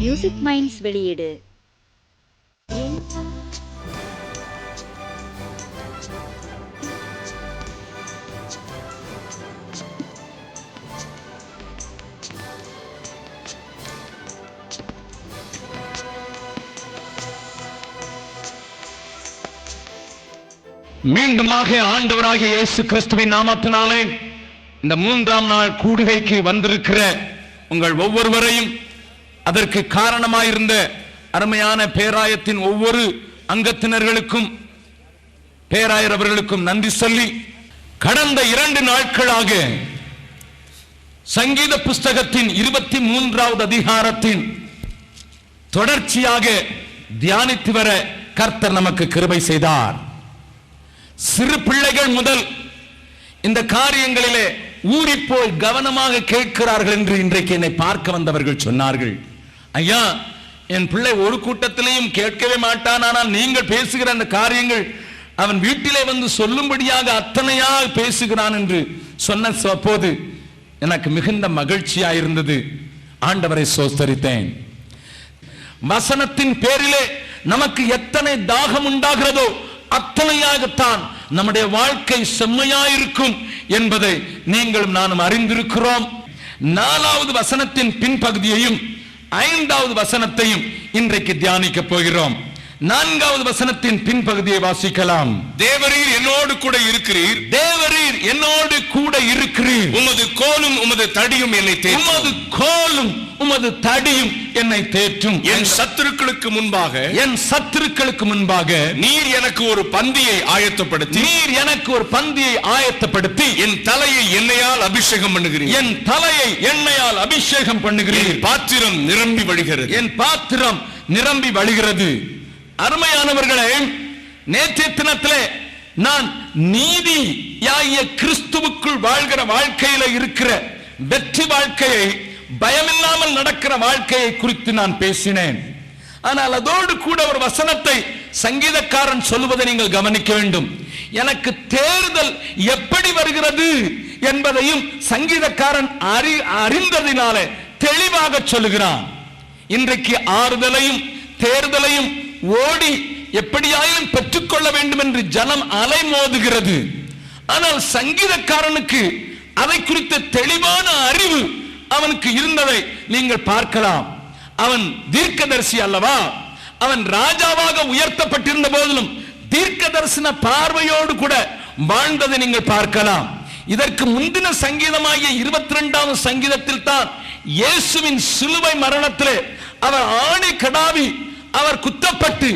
Music minds வெளியீடு. மீண்டுமாக ஆண்டவராகிய இயேசு கிறிஸ்துவின் நாமத்தினாலே இந்த 3ஆம் நாள் கூடுகைக்கு வந்திருக்கிற உங்கள் ஒவ்வொருவரையும், அதற்கு காரணமாயிருந்த அருமையான பேராயத்தின் ஒவ்வொரு அங்கத்தினர்களுக்கும், பேராயர் அவர்களுக்கும் நன்றி சொல்லி, கடந்த 2 நாட்களாக சங்கீத புஸ்தகத்தின் 23வது அதிகாரத்தின் தொடர்ச்சியாக தியானித்து வர கர்த்தர் நமக்கு கிருபை செய்தார். சிறு பிள்ளைகள் முதல் இந்த காரியங்களிலே ஊறிப்போய் கவனமாக கேட்கிறார்கள் என்று இன்றைக்கு என்னை பார்க்க வந்தவர்கள் சொன்னார்கள். ஐயா, என் பிள்ளை ஒரு கூட்டத்திலையும் கேட்கவே மாட்டான், ஆனால் நீங்கள் பேசுகிற அந்த காரியங்கள் அவன் வீட்டிலே வந்து சொல்லும்படியாக அத்தனையாக பேசுகிறான் என்று சொன்ன போது எனக்கு மிகுந்த மகிழ்ச்சியாயிருந்தது. ஆண்டவரை ஸ்தோத்திரித்தேன். வசனத்தின் பேரிலே நமக்கு எத்தனை தாகம் உண்டாகிறதோ அத்தனையாகத்தான் நம்முடைய வாழ்க்கை செம்மையாயிருக்கும் என்பதை நீங்களும் நானும் அறிந்திருக்கிறோம். 4வது வசனத்தின் பின்பகுதியையும் 5வது வசனத்தையும் இன்றைக்கு தியானிக்க போகிறோம். 4வது வசனத்தின் பின்பகுதியை வாசிக்கலாம். தேவரீர் என்னோடு கூட இருக்கிறீர், தேவரீர் என்னோடு கூட இருக்கிறீர், உமது கோலும் உமது தடியும் என்னை தேற்றும், உமது கோலும் உமது தடியும் என்னை தேற்றும். என் சத்துருக்களுக்கு முன்பாக, என் சத்துருக்களுக்கு முன்பாக நீர் எனக்கு ஒரு பந்தியை ஆயத்தப்படுத்தி, நீர் எனக்கு ஒரு பந்தியை ஆயத்தப்படுத்தி என் தலையை எண்ணெயால் அபிஷேகம் பண்ணுகிறீர், என் தலையை எண்ணெயால் அபிஷேகம் பண்ணுகிறீர். என் பாத்திரம் நிரம்பி வழிகிறது, என் பாத்திரம் நிரம்பி வழிகிறது. அருமையானவர்களே, நேற்றைய தினத்திலே நான் நீதியாகிய கிறிஸ்துவுக்குள் வாழ்கிற வாழ்க்கையில இருக்கிற வெற்றி வாழ்க்கையை, பயமில்லாமல் நடக்கிற வாழ்க்கையை குறித்து நான் பேசினேன். ஆனால் அதோடு கூட ஒரு வசனத்தை சங்கீதக்காரன் சொல்லுவதை நீங்கள் கவனிக்க வேண்டும். எனக்கு தேர்தல் எப்படி வருகிறது என்பதையும் சங்கீதக்காரன் அறிந்ததினாலே தெளிவாக சொல்லுகிறான். இன்றைக்கு ஆறுதலையும் தேர்தலையும் ஓடி எப்படியாயிலும் பெற்றுக்கொள்ள வேண்டும் என்று ஜனம் அலைமோதுகிறது. ஆனால் சங்கீதக்காரனுக்கு அதை குறித்த தெளிவான அறிவு அவனுக்கு இருந்ததை நீங்கள் பார்க்கலாம். அவன் தீர்க்கதரிசி அல்லவா? அவன் ராஜாவாக உயர்த்தப்பட்டிருந்த போதிலும் தீர்க்க தரிசன பார்வையோடு கூட வாழ்ந்ததை நீங்கள் பார்க்கலாம். இதற்கு முந்தின சங்கீதமாகிய 22வது சங்கீதத்தில் தான் இயேசுவின் சிலுவை மரணத்திலே அவர் ஆணை கடாவி அவர் குத்தப்பட்டு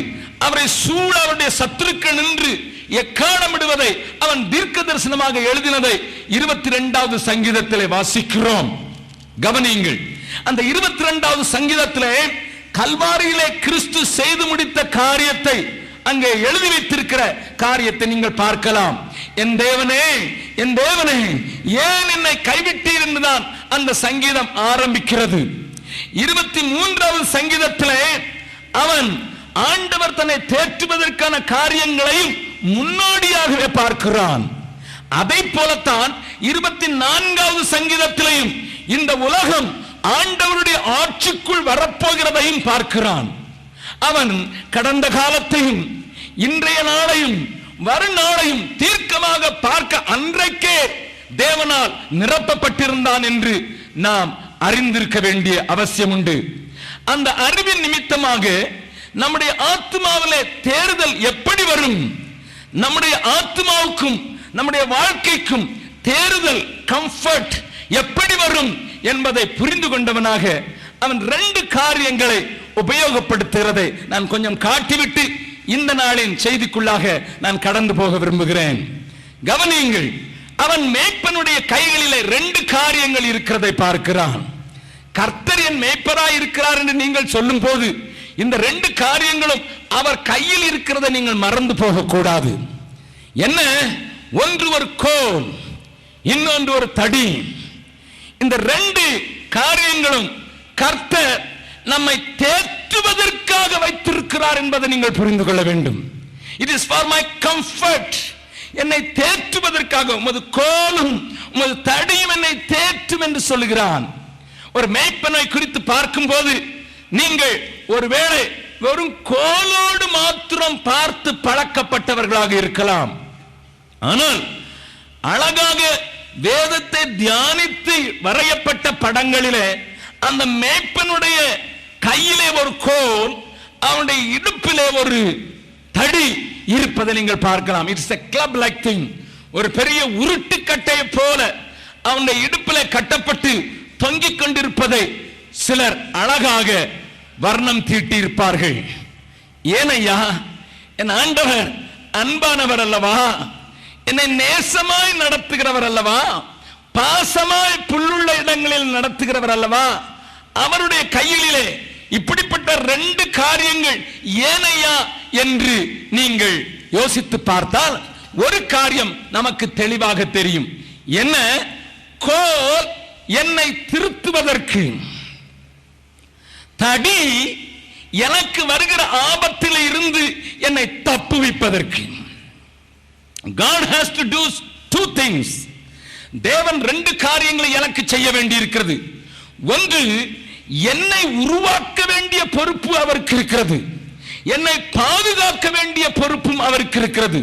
அவரை சூழ அவருடைய சத்துருக்கள் நின்று எக்காலமிடுவதை அவன் தீர்க்க தரிசனமாக எழுதினதை 22வது சங்கீதத்திலே வாசிக்கிறோம். கவனியுங்கள். அந்த 22வது சங்கீதத்திலே கல்வாரியிலே கிறிஸ்து செய்து முடித்த காரியத்தை, அங்கே எழுதி வைத்திருக்கிற காரியத்தை நீங்கள் பார்க்கலாம். என் தேவனே, என் தேவனே, ஏன் என்னை கைவிட்டீர் என்றுதான் அந்த சங்கீதம் ஆரம்பிக்கிறது. 23வது சங்கீதத்திலே அவன் ஆண்டவர் தன்னை தேற்றுவதற்கான காரியங்களையும் முன்னோடியாகவே பார்க்கிறான். அதை போலத்தான் 24வது சங்கீதத்திலையும் இந்த உலகம் ஆண்டவருடைய ஆட்சிக்குள் வரப்போகிறதையும் பார்க்கிறான். அவன் கடந்த காலத்தையும் இன்றைய நாளையும் வருநாளையும் தீர்க்கமாக பார்க்க அன்றைக்கே தேவனால் நிரப்பப்பட்டிருந்தான் என்று நாம் அறிந்திருக்க வேண்டிய அவசியம் உண்டு. அந்த அறிவின் நிமித்தமாக நம்முடைய ஆத்மாவிலே தேர்தல் எப்படி வரும், நம்முடைய ஆத்மாவுக்கும் நம்முடைய வாழ்க்கைக்கும் தேர்தல் கம்ஃபர்ட் எப்படி வரும் என்பதை புரிந்து கொண்டவனாக அவன் 2 காரியங்களை உபயோகப்படுத்துகிறதை நான் கொஞ்சம் காட்டிவிட்டு இந்த நாளின் செய்திக்குள்ளாக நான் கடந்து போக விரும்புகிறேன். கவனியுங்கள். அவன் மேய்ப்பனுடைய கைகளிலே 2 காரியங்கள் இருக்கிறதை பார்க்கிறான். கர்த்தர் என் மேய்ப்பராய் இருக்கிறார் என்று நீங்கள் சொல்லும் போது இந்த 2 காரியங்களும் அவர் கையில் இருக்கிறதை நீங்கள் மறந்து போக கூடாது. என்ன? ஒன்று ஒரு கோல், இன்னொன்று ஒரு தடி. இந்த 2 காரியங்களும் கர்த்தர் நம்மை தேற்றுவதற்காக வைத்திருக்கிறார் என்பதை நீங்கள் புரிந்து கொள்ள வேண்டும். It is for my comfort. என்னை தேற்றுவதற்காக உமது கோலும் உமது தடியும் என்னை தேற்றும் என்று சொல்லுகிறான். ஒரு மேய்ப்பனை குறித்து பார்க்கும் போது நீங்கள் ஒருவேளை வெறும் கோலோடு மாத்திரம் பார்த்து பழக்கப்பட்டவர்களாக இருக்கலாம். ஆனால் அழகாக வேதத்தை தியானித்து வரையப்பட்ட படங்களிலே அந்த மேய்ப்பனுடைய கையிலே ஒரு கோல், அவனுடைய இடுப்பிலே ஒரு தடி இருப்பதை நீங்கள் பார்க்கலாம். It's a club like thing. ஒரு பெரிய உருட்டு கட்டையை போல அவனுடைய இடுப்பிலே கட்டப்பட்டு தொங்கிக் கொண்டிருப்பதை சிலர் அழகாக வர்ணம் தீட்டி இருப்பார்கள். ஏனையா, என் ஆண்டவர் அன்பானவர் அல்லவா, என்னை நேசமாய் நடத்துகிறவர் அல்லவா, பாசமாய் புல்லுள்ள இடங்களில் நடத்துகிறவர் அல்லவா, அவருடைய கையிலே இப்படிப்பட்ட 2 காரியங்கள் ஏனையா என்று நீங்கள் யோசித்து பார்த்தால் ஒரு காரியம் நமக்கு தெளிவாக தெரியும். என்ன? கோல் என்னை திருத்துவதற்கு, தடி எனக்கு வருகிற ஆபத்தில் இருந்து என்னை தப்புவிப்பதற்கு. God has to do 2 things. தேவன் 2 காரியங்களை எனக்கு செய்ய வேண்டி இருக்கிறது. ஒன்று, என்னை உருவாக்க வேண்டிய பொறுப்பு அவருக்கு இருக்கிறது, என்னை பாதுகாக்க வேண்டிய பொறுப்பும் அவருக்கு இருக்கிறது.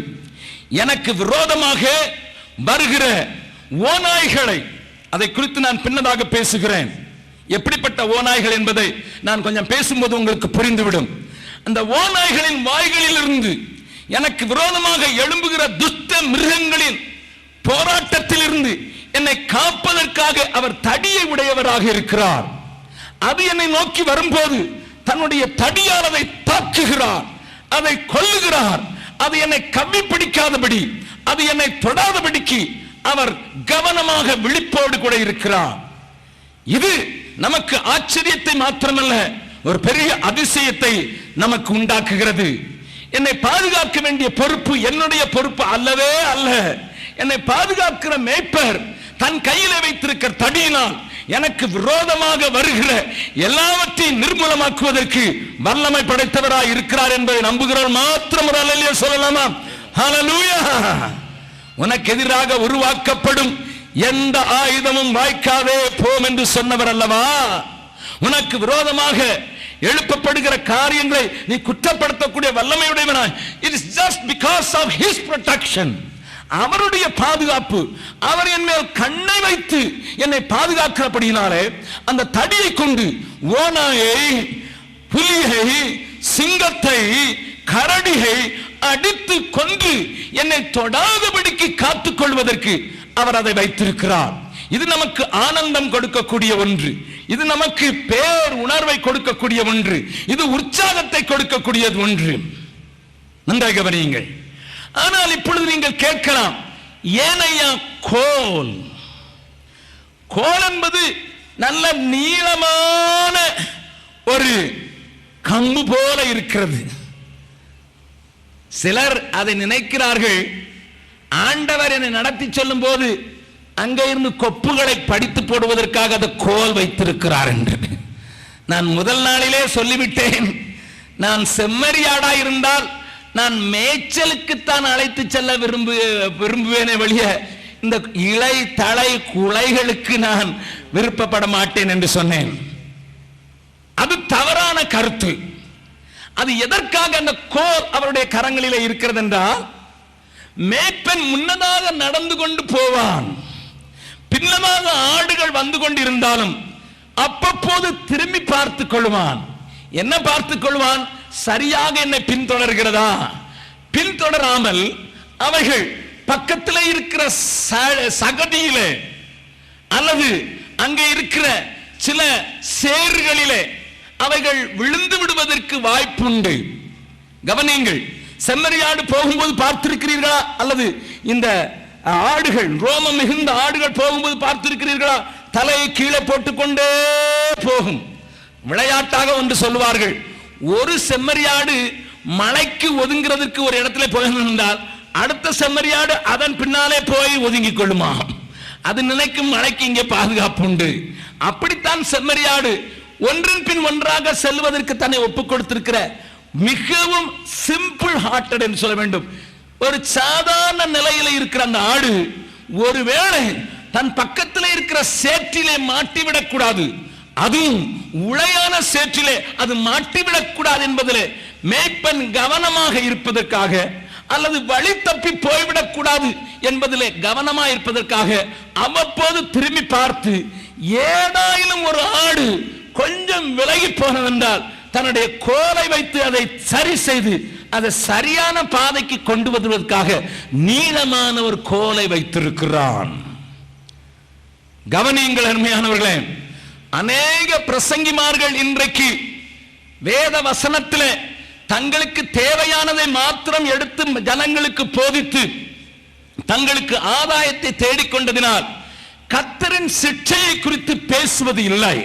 எனக்கு விரோதமாக வருகிற ஓநாய்களை, அதை குறித்து நான் பின்னதாக பேசுகிறேன். எப்படிப்பட்ட ஓநாய்கள் என்பதை நான் கொஞ்சம் பேசும்போது உங்களுக்கு புரிந்துவிடும். அந்த ஓநாய்களின் வாய்களிலிருந்து எனக்கு விரோதமாக எழும்புகிற துஷ்ட மிருகங்களின் போராட்டத்தில் இருந்து என்னை காப்பதற்காக அவர் தடியை உடையவராக இருக்கிறார். அது என்னை நோக்கி வரும்போது தன்னுடைய தடியால் அதை தாக்குகிறார், அதை கொல்லுகிறார். அது என்னை கவ்வி பிடிக்காதபடி, அது என்னை தொடாதபடிக்கு அவர் கவனமாக விழிப்போடு கூட இருக்கிறார். இது நமக்கு ஆச்சரியத்தை மாத்திரமல்ல, ஒரு பெரிய அதிசயத்தை நமக்கு உண்டாக்குகிறது. என்னை பாதுகாக்க வேண்டிய பொறுப்பு என்னுடைய பொறுப்பு அல்லவே அல்ல. என்னை பாதுகாக்கிற மேய்ப்பர் தன் கையில வைத்திருக்கிற தடியினால் எனக்கு விரோதமாக வருகிற எல்லாவற்றையும் நிர்மூலமாக்குவதற்கு வல்லமை படைத்தவராய் இருக்கிறார் என்பதை நம்புகிறவர் மாத்திரம் ஒரு அல்லேலூயா சொல்லலாமா? ஹல்லேலூயா. உனக்கு எதிராக உருவாக்கப்படும் எந்த ஆயுதமும் வாய்க்காதே போம் என்று சொன்னவர் அல்லவா? உனக்கு விரோதமாக எழுப்பப்படுகிற காரியங்களை நீ குற்றப்படுத்தக்கூடிய வல்லமையுடையவனாய், it is just because of his protection, அவருடைய பாதுகாப்பு. அவர் என் மேல் கண்ணை வைத்து என்னை பாதுகாக்கிறபடியினாலே அந்த தடியை கொண்டு ஓநாயை, புலியை, சிங்கத்தை, கரடியை அடித்து கொன்று என்னை தொடாதபடிக்கு காத்துக் கொள்வதற்கு அவர் அதை வைத்திருக்கிறார். இது நமக்கு ஆனந்தம் கொடுக்கக்கூடிய ஒன்று, இது நமக்கு பேர் உணர்வை கொடுக்கக்கூடிய ஒன்று, இது உற்சாகத்தை கொடுக்கக்கூடிய ஒன்று. நன்றாக கவனியுங்கள். ஆனால் இப்பொழுது நீங்கள் கேட்கலாம், ஏனையா கோல்? கோல் என்பது நல்ல நீளமான ஒரு கம்பு போல இருக்கிறது. சிலர் அதை நினைக்கிறார்கள், ஆண்டவர் என்னை நடத்தி சொல்லும் போது அங்கே இருந்து கொப்புகளை படித்து போடுவதற்காக அந்த கோல் வைத்திருக்கிறார் என்று. நான் முதல் நாளிலே சொல்லிவிட்டேன், நான் செம்மறியாடா இருந்தால் நான் மேய்ச்சலுக்குத்தான் அழைத்து செல்ல விரும்புவேனே வழிய இந்த இலை தலை குலைகளுக்கு நான் விருப்பப்பட மாட்டேன் என்று சொன்னேன். அது தவறான கருத்து. அது எதற்காக அந்த கோல் அவருடைய கரங்களிலே இருக்கிறது என்றால், மேய்ப்பன் முன்னதாக நடந்து கொண்டு போவான், பின்னமாக ஆடுகள் வந்து கொண்டிருந்தாலும் அப்பப்போது திரும்பி பார்த்துக் கொள்வான். என்ன பார்த்துக் கொள்வான்? சரியாக என்னை பின்தொடர்கிறதா? பின்தொடராமல் அவைகள் பக்கத்தில் இருக்கிற சகதியிலே அல்லது அங்கே இருக்கிற சில சேறுகளிலே அவைகள் விழுந்து விடுவதற்கு வாய்ப்புண்டு. கவனியுங்கள், செம்மறியாடு போகும்போது பார்த்திருக்கிறீர்களா? அல்லது இந்த ஆடுகள், ரோமம் மிகுந்த ஆடுகள் போகும்போது பார்த்திருக்கிறீர்களா? தலையை கீழே போட்டுக்கொண்டே போகும். விளையாட்டாக ஒன்று சொல்லுவார்கள், ஒரு செம்மறியாடு மலைக்கு ஒதுங்கிறதுக்கு ஒரு இடத்துல போயிருந்தால் அடுத்த செம்மறியாடு அதன் பின்னாலே போய் ஒதுங்கிக் கொள்ளுமா. அது நினைக்கும் மலைக்கு இங்கே பாதுகாப்பு உண்டு. அப்படித்தான் செம்மறியாடு ஒன்றின் பின் ஒன்றாக செல்வதற்கு தன்னை ஒப்புக் கொடுத்திருக்கிற மிகவும் சிம்பிள் ஹார்ட்டட் என்று சொல்ல வேண்டும். ஒரு சாதாரண நிலையில் இருக்கிற அந்த ஆடு ஒருவேளை தன் பக்கத்தில் இருக்கிற சேற்றிலே மாட்டிவிடக் கூடாது, அதுவும் உளையான சேற்றிலே அது மாட்டிவிடக் கூடாது என்பதிலே மேய்ப்பன் கவனமாக இருப்பதற்காக, அல்லது வழி தப்பி போய்விடக் கூடாது என்பதிலே கவனமாக இருப்பதற்காக அவ்வப்போது திரும்பி பார்த்து, ஏதாயிலும் ஒரு ஆடு கொஞ்சம் விலகி போனதென்றால் தன்னுடைய கோலை வைத்து அதை சரி செய்து அதை சரியான பாதைக்கு கொண்டு வருவதற்காக நீளமான ஒரு கோலை வைத்திருக்கிறான். கவனியுங்கள் அருமையானவர்களே, அநேக பிரசங்கிமார்கள் இன்றைக்கு வேத வசனத்திலே தங்களுக்கு தேவையானதை மாத்திரம் எடுத்து ஜனங்களுக்கு போதித்து தங்களுக்கு ஆதாயத்தை தேடிக்கொண்டதினால் கர்த்தரின் சிட்சையை குறித்து பேசுவது இல்லை.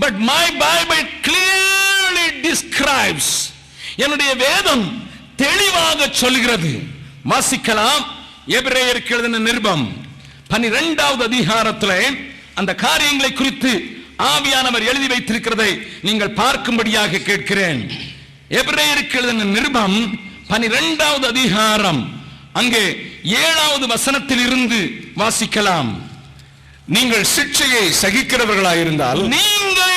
But my Bible clearly describes, என்னுடைய வேதம் தெளிவாக சொல்கிறது. வாசிக்கலாம். எபிரேயருக்கு எழுதின நிருபம் 12வது அதிகாரத்திலே அந்த காரியங்களை குறித்து ஆவியானவர் எழுதி வைத்திருக்கிறதை நீங்கள் பார்க்கும்படியாக கேட்கிறேன். எபிரேயருக்கு எழுதின நிருபம் 12வது அதிகாரம் அங்கே 7வது வசனத்தில் இருந்து வாசிக்கலாம். நீங்கள் சிட்சையை சகிக்கிறவர்களாயிருந்தால், நீங்கள்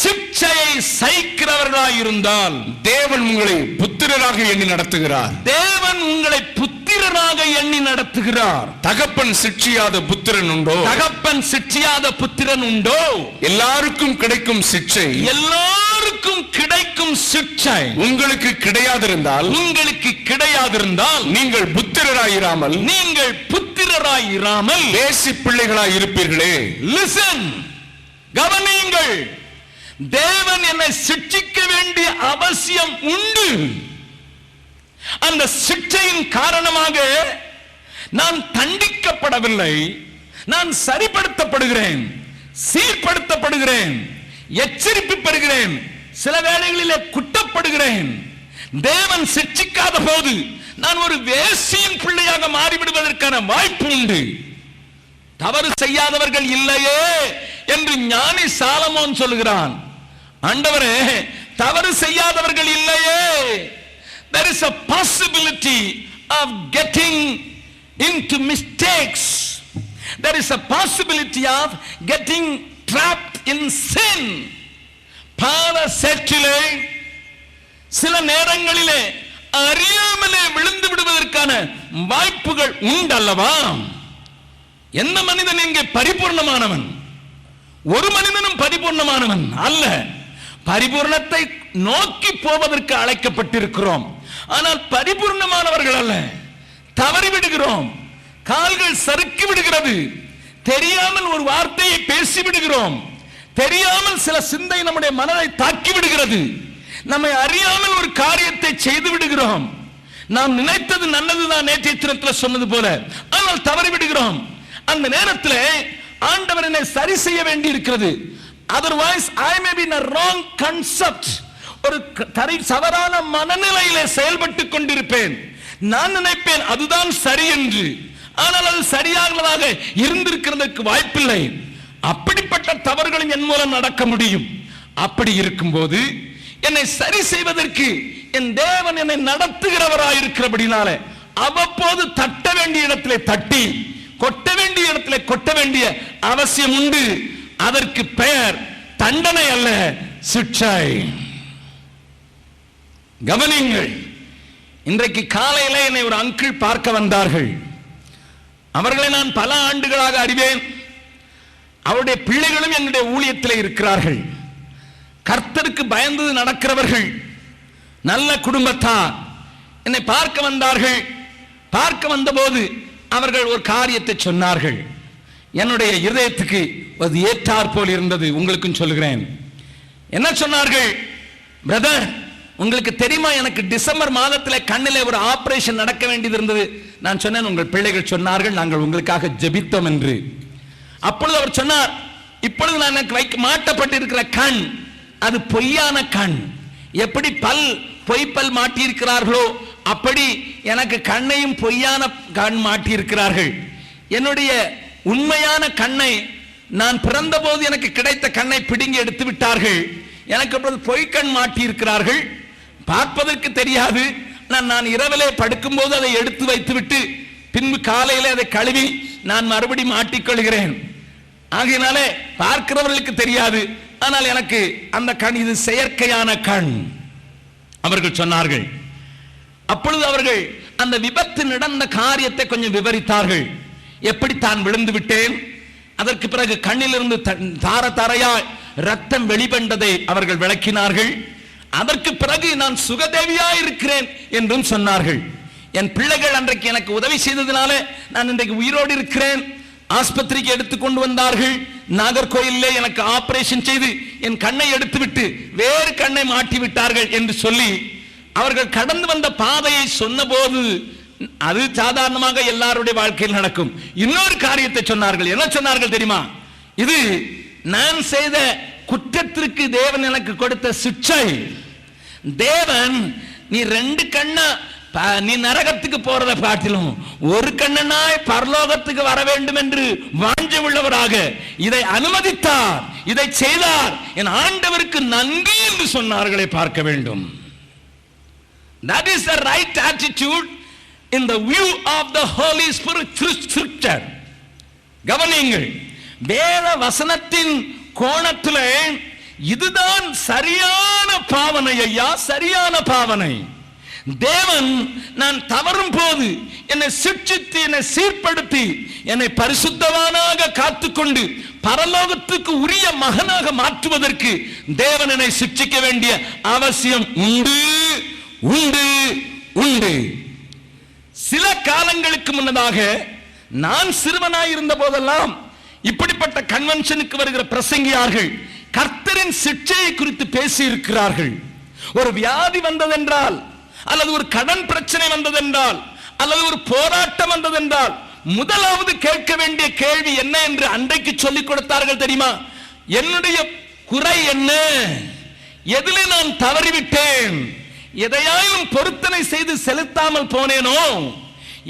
சிட்சையை சகிக்கிறவர்களாயிருந்தால் தேவன் உங்களை புத்திரராக எண்ணி நடத்துகிறார். தேவன் உங்களை புத்திரராக எண்ணி நடத்துகிறார். தகப்பன் சிட்சியாத புத்திரன் உண்டோ? தகப்பன் சிட்சியாத புத்திரன் உண்டோ? எல்லாருக்கும் கிடைக்கும் சிட்சை, எல்லாருக்கும் கிடைக்கும் சிட்சை உங்களுக்கு கிடையாதிருந்தால், நீங்கள் புத்திரராயிராமல், நீங்கள் புத்திரராயிராமல் தேசி பிள்ளைகளாய் இருப்பீர்களே. லிசன், கவனியுங்கள். தேவன் என்னை சிட்சிக்க வேண்டிய அவசியம் உண்டு. அந்த சிட்சையின் காரணமாக நான் தண்டிக்கப்படவில்லை, நான் சரிப்படுத்தப்படுகிறேன், சீர்படுத்தப்படுகிறேன், எச்சரிப்பு பெறுகிறேன், சில வேளைகளிலே குட்டப்படுகிறேன். தேவன் சிட்சிக்காத போது நான் ஒரு வேசியின் பிள்ளையாக மாறிவிடுவதற்கான வாய்ப்பு உண்டு. தவறு செய்யாதவர்கள் இல்லையே என்று ஞானி சாலமோன் சொல்லுகிறான். ஆண்டவரே, தவறு செய்யாதவர்கள் இல்லையே. There is a possibility of getting into mistakes. There is a possibility of getting trapped in sin. பாவ சேற்றிலே சில நேரங்களிலே அறியாமலே விழுந்து விடுவதற்கான வாய்ப்புகள் உண்டல்லவா? எந்த மனிதன் இங்கே பரிபூர்ணமானவன்? ஒரு மனிதனும் பரிபூர்ணமானவன் அல்ல. பரிபூர்ணத்தை நோக்கி போவதற்கு அழைக்கப்பட்டிருக்கிறோம். ஆனால் பரிபூர்ணமானவர்கள் அல்ல. தவறி விடுகிறோம், கால்கள் சறுக்கி விடுகிறது, தெரியாமல் ஒரு வார்த்தையை பேசி விடுகிறோம், தெரியாமல் சில சிந்தை நம்முடைய மனதை தாக்கி விடுகிறது, நம்மை அறியாமல் ஒரு காரியத்தை செய்து விடுகிறோம். நாம் நினைத்தது நல்லதுதான், நேற்றைய தினத்தில் சொன்னது போல, ஆனால் தவறி விடுகிறோம். அந்த நேரத்தில் ஆண்டவர் என்னை சரி செய்ய வேண்டி இருக்கிறது. otherwise I may be in a wrong concept, ஒரு தவறான மனநிலையிலே செயல்பட்டு கொண்டிருப்பேன். நான் நினைப்பேன் அதுதான் சரி என்று, ஆனால் அது சரியானதாக இருந்திருக்கிறதுக்கு வாய்ப்பில்லை. அப்படிப்பட்ட தவறுகளும் என் மூலம் நடக்க முடியும். அப்படி இருக்கும்போது என்னை சரி செய்வதற்கு என் தேவன் என்னை நடத்துகிறவராயிருக்கிறபடினால அவ்வப்போது தட்ட வேண்டிய இடத்திலே தட்டி, கொட்ட வேண்டிய இடத்திலே கொட்ட வேண்டிய அவசியம் உண்டு. அதற்கு பெயர் தண்டனை அல்ல, சிட்சை. கவனியுங்கள். இன்றைக்கு காலையில என்னை ஒரு அங்கிள் பார்க்க வந்தார்கள். அவர்களை நான் பல ஆண்டுகளாக அறிவேன். அவருடைய பிள்ளைகளும் என்னுடைய ஊழியத்தில் இருக்கிறார்கள். கர்த்தருக்கு பயந்து நடக்கிறவர்கள், நல்ல குடும்பத்தார். என்னை பார்க்க வந்தார்கள். பார்க்க வந்தபோது அவர்கள் ஒரு காரியத்தை சொன்னார்கள். என்னுடைய இதயத்துக்கு அது ஏற்றார் போல் இருந்தது. உங்களுக்கும் சொல்லுகிறேன். என்ன சொன்னார்கள்? பிரதர், உங்களுக்கு தெரியுமா, எனக்கு டிசம்பர் மாதத்தில் கண்ணிலே ஒரு ஆபரேஷன் நடக்க வேண்டியது இருந்தது. நான் சொன்னேன், உங்கள் பிள்ளைகள் சொன்னார்கள் நாங்கள் உங்களுக்காக ஜெபித்தோம் என்று. அப்பொழுது அவர் சொன்னார், இப்பொழுது நான் எனக்கு வைக்க மாட்டப்பட்டிருக்கிற கண் அது பொய்யான கண். எப்படி பொய்ப்பல் மாட்டியிருக்கிறார்களோ அப்படி எனக்கு கண்ணையும் பொய்யான கண் மாட்டியிருக்கிறார்கள். என்னுடைய உண்மையான கண்ணை நான் பிறந்த போது எனக்கு கிடைத்த கண்ணை பிடுங்கி எடுத்து விட்டார்கள். எனக்கு அப்பொழுது பொய்க்கண் மாட்டியிருக்கிறார்கள். பார்ப்பதற்கு தெரியாது. நான் இரவிலே படுக்கும்போது அதை எடுத்து வைத்து விட்டு பின்பு காலையிலே அதை கழுவி நான் மறுபடி மாட்டிக்கொள்கிறேன். ஆகையினாலே பார்க்கிறவர்களுக்கு தெரியாது. ஆனால் எனக்கு அந்த கண் இது செயற்கையான கண். அவர்கள் சொன்னார்கள். அப்பொழுது அவர்கள் அந்த விபத்து நடந்த காரியத்தை கொஞ்சம் விவரித்தார்கள். எப்படி தான் விழுந்து விட்டேன், அதற்கு பிறகு கண்ணிலிருந்து தார தாரையாய் ரத்தம் வெளிவந்ததை அவர்கள் விளக்கினார்கள். அதற்கு பிறகு நான் சுகதேவியாய் இருக்கிறேன் என்றும் சொன்னார்கள். என் பிள்ளைகள் அன்றைக்கு எனக்கு உதவி செய்ததினால நான் இன்றைக்கு உயிரோடு இருக்கிறேன். ஆஸ்பத்திரிக்கு எடுத்துக்கொண்டு வந்தார்கள். நாகர்கோயிலே எனக்கு ஆபரேஷன் செய்து என் கண்ணை எடுத்துவிட்டு வேறு கண்ணை மாட்டி விட்டார்கள் என்று சொல்லி அவர்கள் கடந்து வந்த பாதையை சொன்னபோது, அது சாதாரணமாக எல்லாருடைய வாழ்க்கையில் நடக்கும். இன்னொரு காரியத்தை சொன்னார்கள். என்ன சொன்னார்கள் தெரியுமா? இது நான் செய்த குற்றத்திற்கு தேவன் எனக்கு கொடுத்த சிக்ஷை. தேவன் நீ 2 கண்ணா நீ நரகத்துக்கு போறதை காட்டிலும் ஒரு கண்ணனாய் பரலோகத்துக்கு வர வேண்டும் என்று வாஞ்சை உள்ளவராக இதை அனுமதித்தார், இதை செய்தார். என் ஆண்டவருக்கு நன்றி என்று சொன்னார்களே பார்க்க வேண்டும். That is the right attitude in the view of the Holy Spirit through Scripture. கவனியுங்கள், வேத வசனத்தின் கோணத்திலே இதுதான் சரியான பாவனை. ஐயா, சரியான பாவனை. தேவன் நான் தவறும் போது என்னை சிட்சித்து என்னை சீர்படுத்தி என்னை பரிசுத்தவானாக காத்துக்கொண்டு பரலோகத்துக்கு உரிய மகனாக மாற்றுவதற்கு தேவன் என்னை சிட்சிக்க வேண்டிய அவசியம் உண்டு உண்டு உண்டு. சில காலங்களுக்கு முன்னதாக நான் சிறுவனாய் இருந்த போதெல்லாம் இப்படிப்பட்ட கன்வென்ஷனுக்கு வருகிற பிரசங்கியார்கள் கர்த்தரின் சிட்சையை குறித்து பேசி இருக்கிறார்கள். ஒரு வியாதி வந்ததென்றால், அல்லது ஒரு கடன் பிரச்சனை வந்ததென்றால், அல்லது ஒரு போராட்டம் வந்ததென்றால் முதலாவது கேட்க வேண்டிய கேள்வி என்ன என்று அன்றைக்கு சொல்லிக் கொடுத்தார்கள் தெரியுமா? என்னுடைய குறை என்ன? எதிலே நான் தவறிவிட்டேன்? எதையாயிலும் பொருத்தனை செய்து செலுத்தாமல் போனேனோ?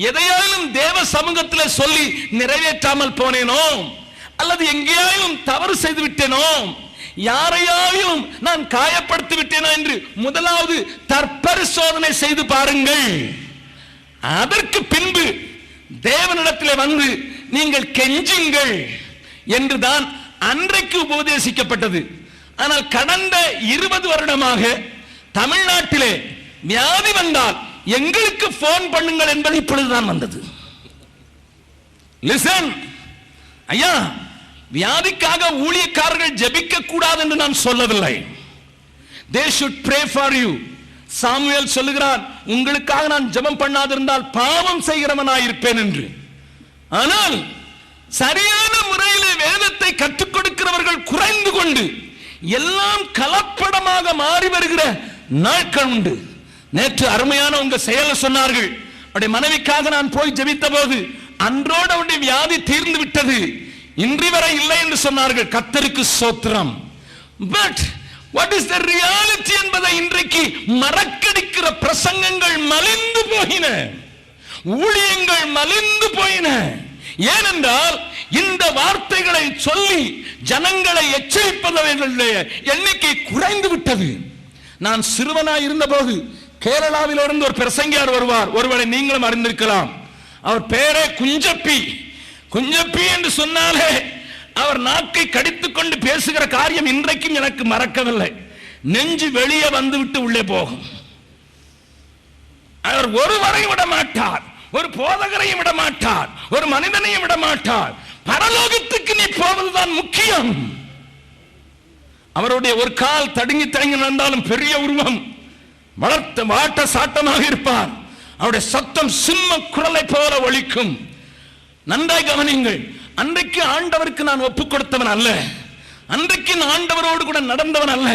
எதையாயிலும் தேவ சமூகத்தில் சொல்லி நிறைவேற்றாமல் போனேனோ? அல்லது எங்கேயாயும் தவறு செய்து விட்டேனோ? யாரையாயும் நான் காயப்படுத்தி விட்டேனோ என்று முதலாவது தற்பரிசோதனை செய்து பாருங்கள். அதற்கு பின்பு தேவனிடத்தில் வந்து நீங்கள் கெஞ்சுங்கள் என்றுதான் அன்றைக்கு உபதேசிக்கப்பட்டது. ஆனால் கடந்த 20 வருடமாக தமிழ்நாட்டிலே வியாதி வந்தால் எங்களுக்கு போன் பண்ணுங்கள் என்பது இப்பொழுதுதான் வந்தது. லிசன் ஐயா, வியாதிக்காக ஊழியக்காரர்கள் ஜெபிக்க கூடாது என்று நான் சொல்லவில்லை. They should pray for you. Samuel சொல்லுகிறான், உங்களுக்காக நான் ஜெபம் பண்ணாதிருந்தால் பாவம் செய்கிறவனாய் இருப்பேன் என்று. ஆனால் சரியான முறையில் வேதத்தை கற்றுக் கொடுக்கிறவர்கள் குறைந்து கொண்டு எல்லாம் கலப்படமாக மாறி வருகிற நாட்கள் உண்டு. நேற்று அருமையான உங்க செயலை சொன்னார்கள். அவருடைய மனைவிக்காக நான் போய் ஜெபித்த போது அன்றோடு அவருடைய வியாதி தீர்ந்து விட்டது, இன்றி வரை இல்லை என்று சொன்னார்கள். கர்த்தருக்கு ஸ்தோத்திரம். But what is the reality என்பதை இன்றைக்கு மறக்கடிக்கிற பிரசங்கங்கள் மலிந்து போயின, ஊழியங்கள் மலிந்து போயின. ஏனென்றால் இந்த வார்த்தைகளை சொல்லி ஜனங்களை எச்சரிப்பவர்களுடைய எண்ணிக்கை குறைந்து விட்டது. நான் சிறுவனாய் இருந்த போது கேரளாவில் இருந்து ஒரு பிரசங்கியார் வருவார். ஒருவேளை நீங்களும் அறிந்திருக்கலாம். அவர் பேரே குஞ்சப்பி. குஞ்சப்பி என்று சொன்னாலே அவர் நாக்கை கடித்துக் கொண்டு பேசுகிற காரியம் இன்றைக்கும் எனக்கு மறக்கவில்லை. நெஞ்சு வெளியே வந்துவிட்டு உள்ளே போகும். அவர் ஒருவரை விட மாட்டார், ஒரு போதகரையும் விட மாட்டார், ஒரு மனிதனையும் விட மாட்டார். பரலோகத்துக்கு நீ போவதுதான் முக்கியம். அவருடைய ஒரு கால் தடுங்கி தடுங்கி நடந்தாலும் பெரிய உருவம், வளர்த்த வாட்ட சாட்டமாக இருப்பார். அவருடைய சத்தம் சிம்ம குரலை போல ஒலிக்கும். நன்றாய் கவனிங்கள். அன்றைக்கு ஆண்டவருக்கு நான் ஒப்புக் கொடுத்தவன் அல்ல, அன்றைக்கு நான் ஆண்டவரோடு கூட நடந்தவன் அல்ல,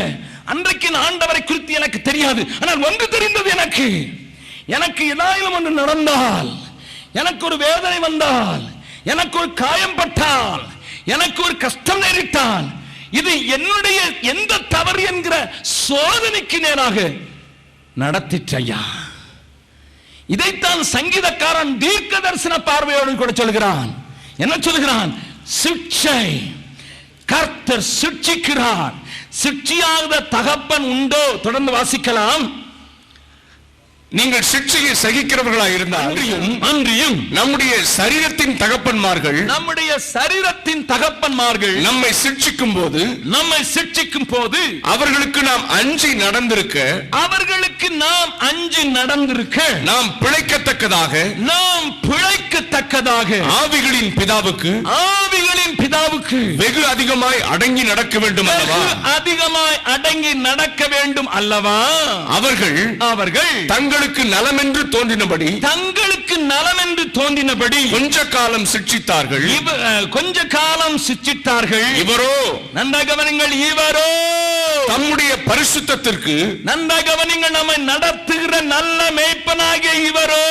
அன்றைக்கு நான் ஆண்டவரை குறித்து எனக்கு தெரியாது. ஆனால் ஒன்று தெரிந்தது, எனக்கு ஏதாயிலும் ஒன்று நடந்தால், எனக்கு ஒரு வேதனை வந்தால், எனக்கு ஒரு காயம் பட்டால், எனக்கு ஒரு கஷ்டம் நேரிட்டால், இது என்னுடைய எந்த தவறு என்கிற சோதனைக்கு நேராக நடத்திற்றையா. இதைத்தான் சங்கீதக்காரன் தீர்க்க தரிசன பார்வையோடு கூட சொல்கிறான். என்ன சொல்கிறான்? சிட்சை. கர்த்தர் சிட்சிக்கிறார். சிட்சியாத தகப்பன் உண்டோ? தொடர்ந்து வாசிக்கலாம். நீங்கள் சிக்ஷையை சகிக்கிறவர்களா இருந்தால் அன்றியும் நம்முடைய சரீரத்தின் தகப்பன்மார்கள் நம்மை சிக்ஷிக்கும் போது அவர்களுக்கு நாம் அஞ்சி நடந்திருக்க நாம் பிழைக்கத்தக்கதாக ஆவிகளின் பிதாவுக்கு வெகு அதிகமாய் அடங்கி நடக்க வேண்டும் அல்லவா அவர்கள் தங்களுக்கு நலம் என்று தோன்றினபடி கொஞ்ச காலம் சிட்சித்தார்கள் இவரோ தம்முடைய பரிசுத்தத்திற்கு நம்மை நடத்துகிற நல்ல மேய்ப்பனாகிய இவரோ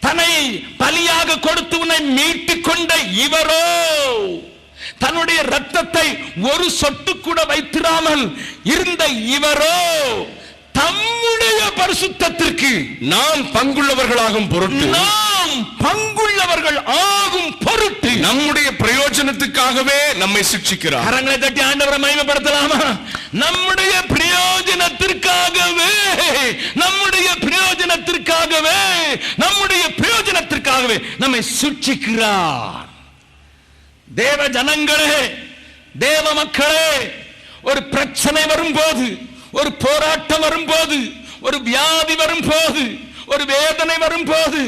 தன்னை பலியாக கொடுத்து உன்னை மீட்டுக் கொண்ட இவரோ தன்னுடைய இரத்தத்தை ஒரு சொட்டு கூட வைத்திராமல் இருந்த இவரோ தம்முடைய பரிசுத்தத்திற்கு நாம் பங்குள்ளவர்கள் ஆகும் பொருட்டு நம்முடைய பிரயோஜனத்துக்காகவே நம்மை சிக்ஷிக்கிறார். கரங்களை தட்டி ஆண்டவரை மகிமைப்படுத்தலாமா? நம்முடைய பிரயோஜனத்திற்காகவே நம்மை சிக்ஷிக்கிறார். தேவ ஜனங்களே, தேவ மக்களே, ஒரு பிரச்சனை வரும்போது, ஒரு போராட்டம் வரும்போது, ஒரு வியாதி வரும்போது, ஒரு வேதனை வரும்போது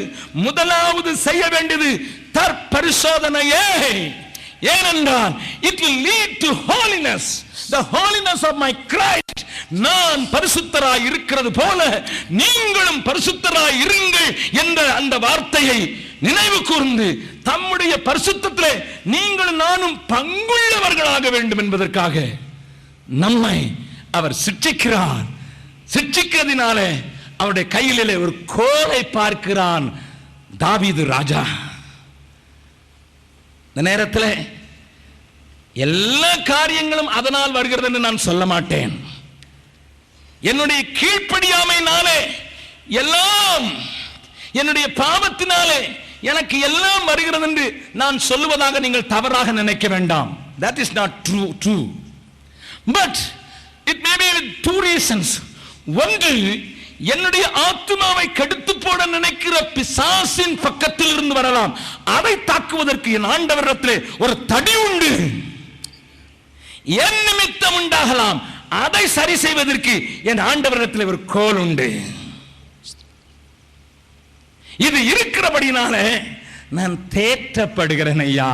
முதலாவது செய்ய வேண்டியது தற்பரிசோதனையே. ஏனென்றால் it will lead to holiness, the holiness of my Christ. நான் பரிசுத்தராய் இருக்கிறது போல நீங்களும் பரிசுத்தராய் இருங்கள் என்ற அந்த வார்த்தையை நினைவு கூர்ந்து தம்முடைய பரிசுத்தத்திலே நீங்களும் நானும் பங்குள்ளவர்களாக வேண்டும் என்பதற்காக நம்மை அவர் சிட்சிக்கிறார். சிட்சிக்கிறதினாலே அவருடைய கையிலே ஒரு கோலை பார்க்கிறான் தாவீது ராஜா. இந்த நேரத்தில் எல்லா காரியங்களும் அதனால் வருகிறது என்று நான் சொல்ல மாட்டேன். என்னுடைய கீழ்ப்படியாமையினாலே எல்லாம், என்னுடைய பாவத்தினாலே எனக்கு எல்லாம் வருகிறது என்று நான் சொல்லுவதாக நீங்கள் தவறாக நினைக்க வேண்டாம். That is not true. But it may be with two reasons. ஒன்று, என்னுடைய ஆத்துமாவை கெடுத்து போட நினைக்கிற பிசாசின் பக்கத்தில் இருந்து வரலாம். அதை தாக்குவதற்கு என் ஆண்டவரிடத்திலே ஒரு தடி உண்டு. என் நிமித்தம் உண்டாகலாம். அதை சரி செய்வதற்கு என் ஆண்டவரிடத்திலே ஒரு கோல் உண்டு. இது இருக்கிறபடினாலே நான் தேற்றப்படுகிறேன். ஐயா,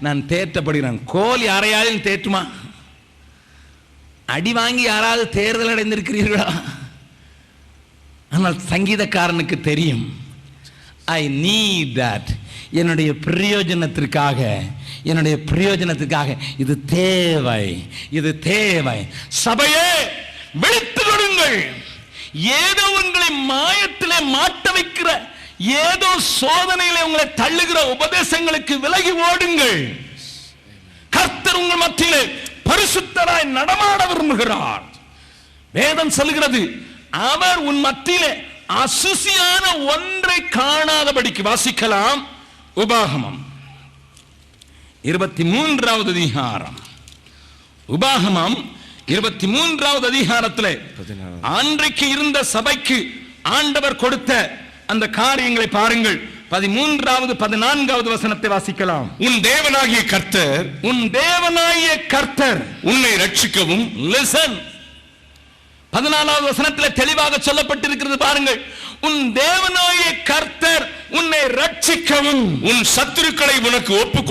நான் தேற்றப்படுகிறேன். கோல் யாரையாலும் தேற்றுமா? அடி வாங்கி யாராவது தேர்தல் அடைந்திருக்கிறீர்களா? ஆனால் சங்கீதக்காரனுக்கு தெரியும், ஐ நீட் தட். என்னுடைய பிரயோஜனத்திற்காக இது தேவை. சபையே, விழித்து கொள்ளுங்கள். ஏதோ உங்களை மாயத்திலே மாட்ட வைக்கிற, ஏதோ சோதனையிலே உங்களை தள்ளுகிற உபதேசங்களுக்கு விலகி ஓடுங்கள். கர்த்தர் உங்கள் மத்தியிலே பரிசுத்தராய் நடமாட விரும்புகிறார். வேதம் சொல்கிறது, அவர் உன் மத்தியிலே அசுசியான ஒன்றை காணாதபடிக்கு. வாசிக்கலாம், உபாகமம் 23வது அதிகாரம். உபாகமம் 23வது அதிகாரத்திலே அன்றைக்கு இருந்த சபைக்கு ஆண்டவர் கொடுத்த அந்த காரியங்களை பாருங்கள். 13வது 14வது வசனத்தை வாசிக்கலாம். உன் தேவனாகிய கர்த்தர் உன்னை ரட்சிக்கவும். லிசன். 14வது வசனத்தில் தெளிவாக சொல்லப்பட்டிருக்கிறது பாருங்கள். உன் தேவனாகிய கர்த்தர் உன்னை ரட்சிக்கவும், உன் சத்துருக்களை உனக்கு ஒப்புக்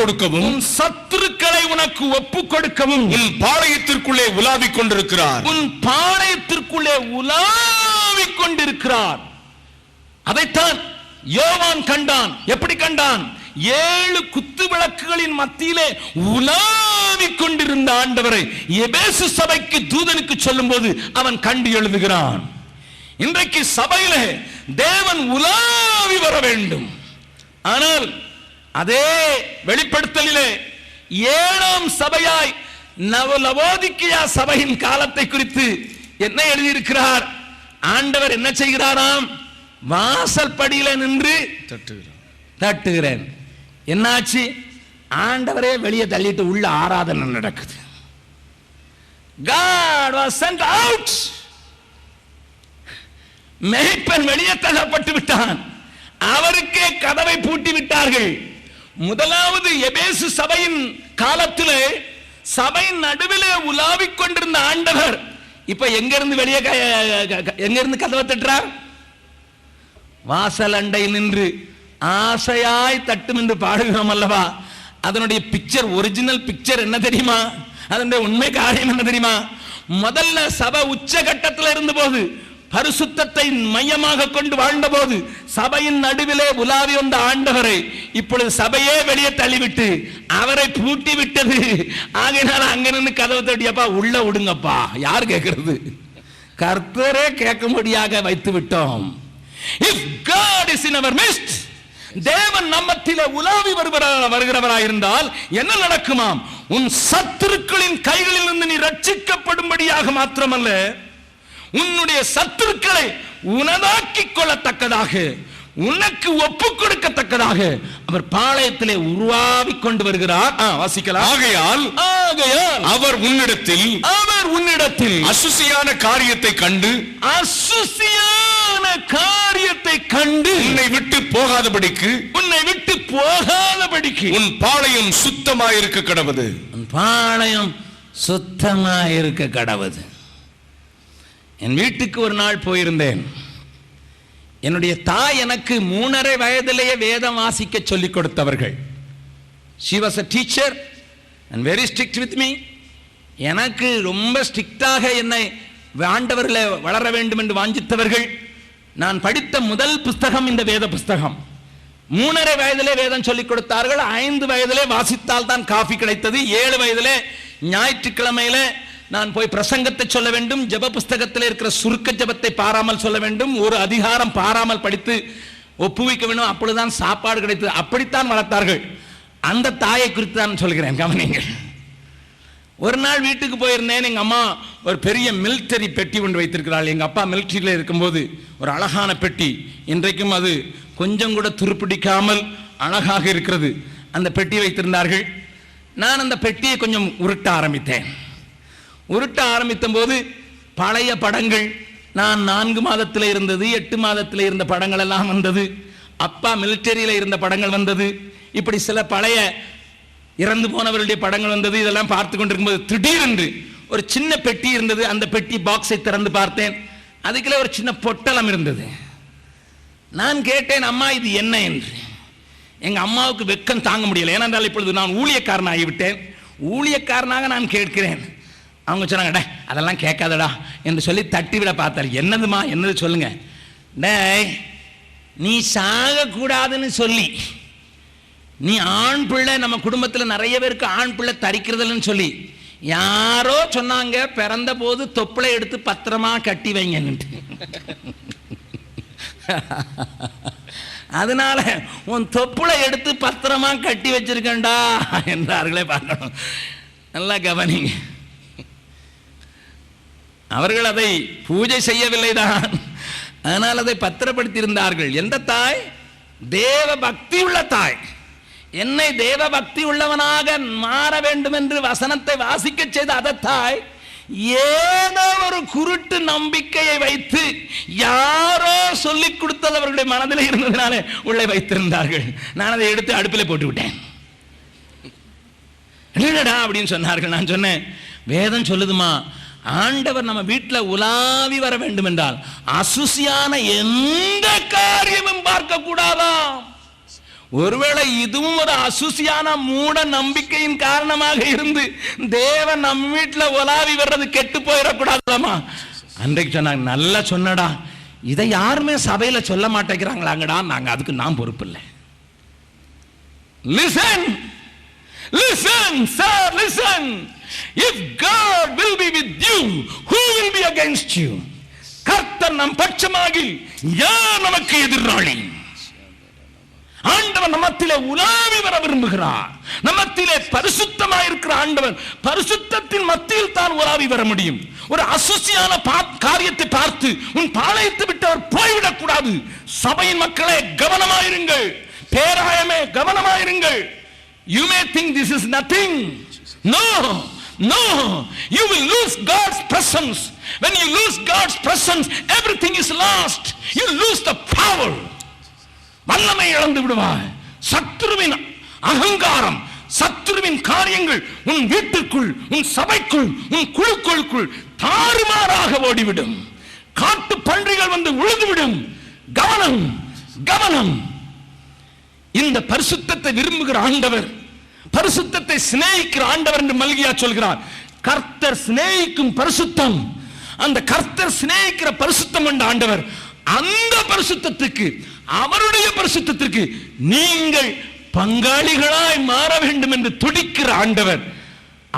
கொடுக்கவும், உன் பாளையத்திற்குள்ளே உலாவிக் கொண்டிருக்கிறார். அதைத்தான் யோவான் கண்டான். எப்படி கண்டான்? 7 குத்து விளக்குகளின் மத்தியிலே உலாவிக் கொண்டிருந்த ஆண்டவரை எபேசு சபைக்கு தூதனுக்கு சொல்லும் போது அவன் கண்டு எழுதுகிறான். இன்றைக்கு சபையிலே தேவன் உலாவி வர வேண்டும். ஆனால் அதே வெளிப்படுத்தலிலே 7ஆம் சபையாய் லவோதிக்கேயா சபையின் காலத்தை குறித்து என்ன எழுதியிருக்கிறார்? ஆண்டவர் என்ன செய்கிறாராம்? வாசல் படியில நின்று தட்டுகிறேன். என்னாச்சு? ஆண்டவரே வெளியே தள்ளிட்டு உள்ள ஆராதனை நடக்குது. God was sent out. மேய்ப்பன் வெளியே தள்ளப்பட்டு விட்டான். அவருக்கே கதவை பூட்டி விட்டார்கள். முதலாவது எபேசு சபையின் காலத்திலே சபையின் நடுவிலே உலாவிக் கொண்டிருந்த ஆண்டவர் இப்ப எங்க இருந்து கதவை தட்டுறார்? வாசல் அண்டையில் நின்று ஆசையாய் தட்டும் என்று பாடுகிறோம் அல்லவா? அதனுடைய பிக்சர், ஒரிஜினல் பிக்சர் என்ன தெரியுமா? அதனுடைய உண்மை காரியம் என்ன தெரியுமா? முதல்ல சபை உச்சகட்டத்தில் இருந்தபோது, பரிசுத்தத்தை மையமாக கொண்டு வாழ்ந்த போது, சபையின் நடுவிலே உலாவி வந்த ஆண்டவரை இப்பொழுது சபையே வெளியே தள்ளிவிட்டு அவரை பூட்டி விட்டது. ஆகையினால அங்க நின்று கதவை தட்டியப்பா உள்ள விடுங்கப்பா. யார் கேட்கிறது? கர்த்தரே கேட்கும்படியாக வைத்து விட்டோம். If God is in our midst, தேவன் நம்மத்திலே உலாவி வருகிறவராயிருந்தால் என்ன நடக்குமாம்? உன் சத்துருக்களின் கைகளில் இருந்து நீ ரட்சிக்கப்படும்படியாக மாத்திரமல்ல, உன்னுடைய சத்துருக்களை உனதாக்கிக் கொள்ளத்தக்கதாக, உனக்கு ஒப்பு கொடுக்கத்தக்கதாக அவர் பாளையத்திலே உருவாவி கொண்டு வருகிறார். வாசிக்கலாம். ஆகையால் அவர் உன்னிடத்தில் அசுசியான காரியத்தை கண்டு உன்னை விட்டு போகாதபடிக்கு உன் பாளையம் சுத்தமாயிருக்க கடவது. பாளையம் சுத்தமாயிருக்க கடவது. என் வீட்டுக்கு ஒரு நாள் போயிருந்தேன். என்னுடைய தாய் எனக்கு 3.5 வயதிலேயே வேதம் வாசிக்க சொல்லிக் கொடுத்தவர்கள். She was a teacher and very strict with me. எனக்கு ரொம்ப ஸ்ட்ரிக்டாக என்னை ஆண்டவர்களை வளர வேண்டும் என்று வாஞ்சித்தவர்கள். நான் படித்த முதல் புஸ்தகம் இந்த வேத புஸ்தகம். 3.5 வயதிலே வேதம் சொல்லிக் கொடுத்தார்கள். 5 வயதிலே வாசித்தால் தான் காஃபி கிடைத்தது. 7 வயதிலே ஞாயிற்றுக்கிழமையில நான் போய் பிரசங்கத்தை சொல்ல வேண்டும். ஜெப புஸ்தகத்தில் இருக்கிற சுருக்க ஜெபத்தை பாராமல் சொல்ல வேண்டும். ஒரு அதிகாரம் பாராமல் படித்து ஒப்புவிக்க வேண்டும். அப்பொழுதுதான் சாப்பாடு கிடைத்தது. அப்படித்தான் வளர்த்தார்கள். அந்த தாயை குறித்து தான் சொல்கிறேன், கவனிங்கள். ஒரு நாள் வீட்டுக்கு போயிருந்தேன். எங்க அம்மா ஒரு பெரிய மிலிட்டரி பெட்டி ஒன்று வைத்திருக்கிறாள். எங்க அப்பா மிலிட்டரியில் இருக்கும்போது ஒரு அழகான பெட்டி, இன்றைக்கும் அது கொஞ்சம் கூட துருப்பிடிக்காமல் அழகாக இருக்கிறது. அந்த பெட்டி வைத்திருந்தார்கள். நான் அந்த பெட்டியை கொஞ்சம் உருட்ட ஆரம்பித்த போது பழைய படங்கள், நான் 4 மாதத்தில் இருந்தது, 8 மாதத்தில் இருந்த படங்கள் எல்லாம் வந்தது. அப்பா மிலிட்டரியில் இருந்த படங்கள் வந்தது. இப்படி சில பழைய இறந்து போனவர்களுடைய படங்கள் வந்தது. இதெல்லாம் பார்த்து கொண்டிருக்கும்போது திடீரென்று ஒரு சின்ன பெட்டி இருந்தது. அந்த பெட்டி பாக்ஸை திறந்து பார்த்தேன். அதுக்குள்ள ஒரு சின்ன பொட்டலம் இருந்தது. நான் கேட்டேன், அம்மா இது என்ன என்று. எங்க அம்மாவுக்கு வெக்கம் தாங்க முடியல. ஏனென்றால் இப்பொழுது நான் ஊழியக்காரன் ஆகிவிட்டேன். ஊழியக்காரனாக நான் கேட்கிறேன். அவங்க சொன்னாங்க, அதெல்லாம் கேட்காதடா என்று சொல்லி தட்டி விட பார்த்தாரு. என்னதுமா, என்னது சொல்லுங்க. டேய், நீ சாகக்கூடாதுன்னு சொல்லி, நீ ஆண் பிள்ளை, நம்ம குடும்பத்தில் நிறைய பேருக்கு ஆண் பிள்ளை தரிக்கிறதுன்னு சொல்லி யாரோ சொன்னாங்க, பிறந்த போது தொப்புளை எடுத்து பத்திரமா கட்டி வைங்கன்னுட்டு. அதனால உன் தொப்புளை எடுத்து பத்திரமா கட்டி வச்சிருக்கண்டா என்றார்களே. பார்க்கணும், நல்லா கவனிங்க. அவர்கள் அதை பூஜை செய்யவில்லைதான், ஆனால் அதை பத்திரப்படுத்தி இருந்தார்கள். எந்த தாய்? தேவ பக்தி உள்ள தாய். என்னை தேவ பக்தி உள்ளவனாக மாற வேண்டும் என்று வசனத்தை வாசிக்க செய்த அந்த தாய் ஏதோ ஒரு குருட்டு நம்பிக்கையை வைத்து யாரோ சொல்லிக் கொடுத்தது அவர்களுடைய மனதில் இருந்ததுனால உள்ளே வைத்திருந்தார்கள். நான் அதை எடுத்து அடுப்பில் போட்டு விட்டேன். என்னடா அப்படின்னு சொன்னார்கள். நான் சொன்னேன், வேதம் சொல்லுதுமா, ஆண்டவர் நம்ம வீட்டில் உலாவி வர வேண்டும் என்றால் அசுசியான எந்த காரியமும் பார்க்க கூடாதாம். ஒருவேளை இதுவும் ஒரு அசுசியான மூட நம்பிக்கையின் காரணமாக இருந்து தேவன் நம்ம வீட்டில் உலாவி வர்றது கெட்டு போயிடக்கூடாதாமா. அன்றைக்கு சொன்னாங்க, நல்லா சொன்னடா, இதை யாருமே சபையில சொல்ல மாட்டேங்கிறாங்களாங்கடா. நாங்க அதுக்கு நான் பொறுப்பு இல்லை. Listen listen sir, listen. If God will be with you, who will be against you? கர்த்தர் நம் பட்சமாகி யார் நமக்கு எதிராளி? ஆண்டவர் நம்மத்திலே உலாவி வர விரும்புகிறார். நம்மத்திலே பரிசுத்தமாய் இருக்கிற ஆண்டவர் பரிசுத்தத்தின் மத்தியில் தான் உலாவி வர முடியும். ஒரு அசுசியான காரியத்தை பார்த்து உன் பாளையத்தை விட்டு அவர் போய்விடக் கூடாது. சபையின் மக்களே கவனமாயிருங்கள், பேராயமே கவனமாயிருங்கள். You may think this is nothing. No, you will lose God's presence When you lose God's presence, everything is lost. You lose the power. வல்லமை இழந்து விடுவாய். சத்துருவின் அகங்காரம், சத்துருவின் காரியங்கள் உன் வீட்டுக்குள், உன் சபைக்குள், உன் குழுக்களுக்குள் தாறுமாறாக ஓடிவிடும். காட்டு பன்றிகள் வந்து உழுதுவிடும். கவனம், கவனம். இந்த பரிசுத்தத்தை விரும்புகிற ஆண்டவர், பரிசுத்தத்தை சிநேகிக்கிற ஆண்டவர் என்று மல்கியா சொல்கிறார். கர்த்தர் சிநேகிக்கும் பரிசுத்தம், அந்த கர்த்தர் சிநேகிக்கிற பரிசுத்தம் என்ற ஆண்டவர், அந்த பரிசுத்தத்துக்கு, அவருடைய பரிசுத்தத்திற்கு நீங்கள் பங்காளிகளாய் மாற வேண்டும் என்று துடிக்கிற ஆண்டவர்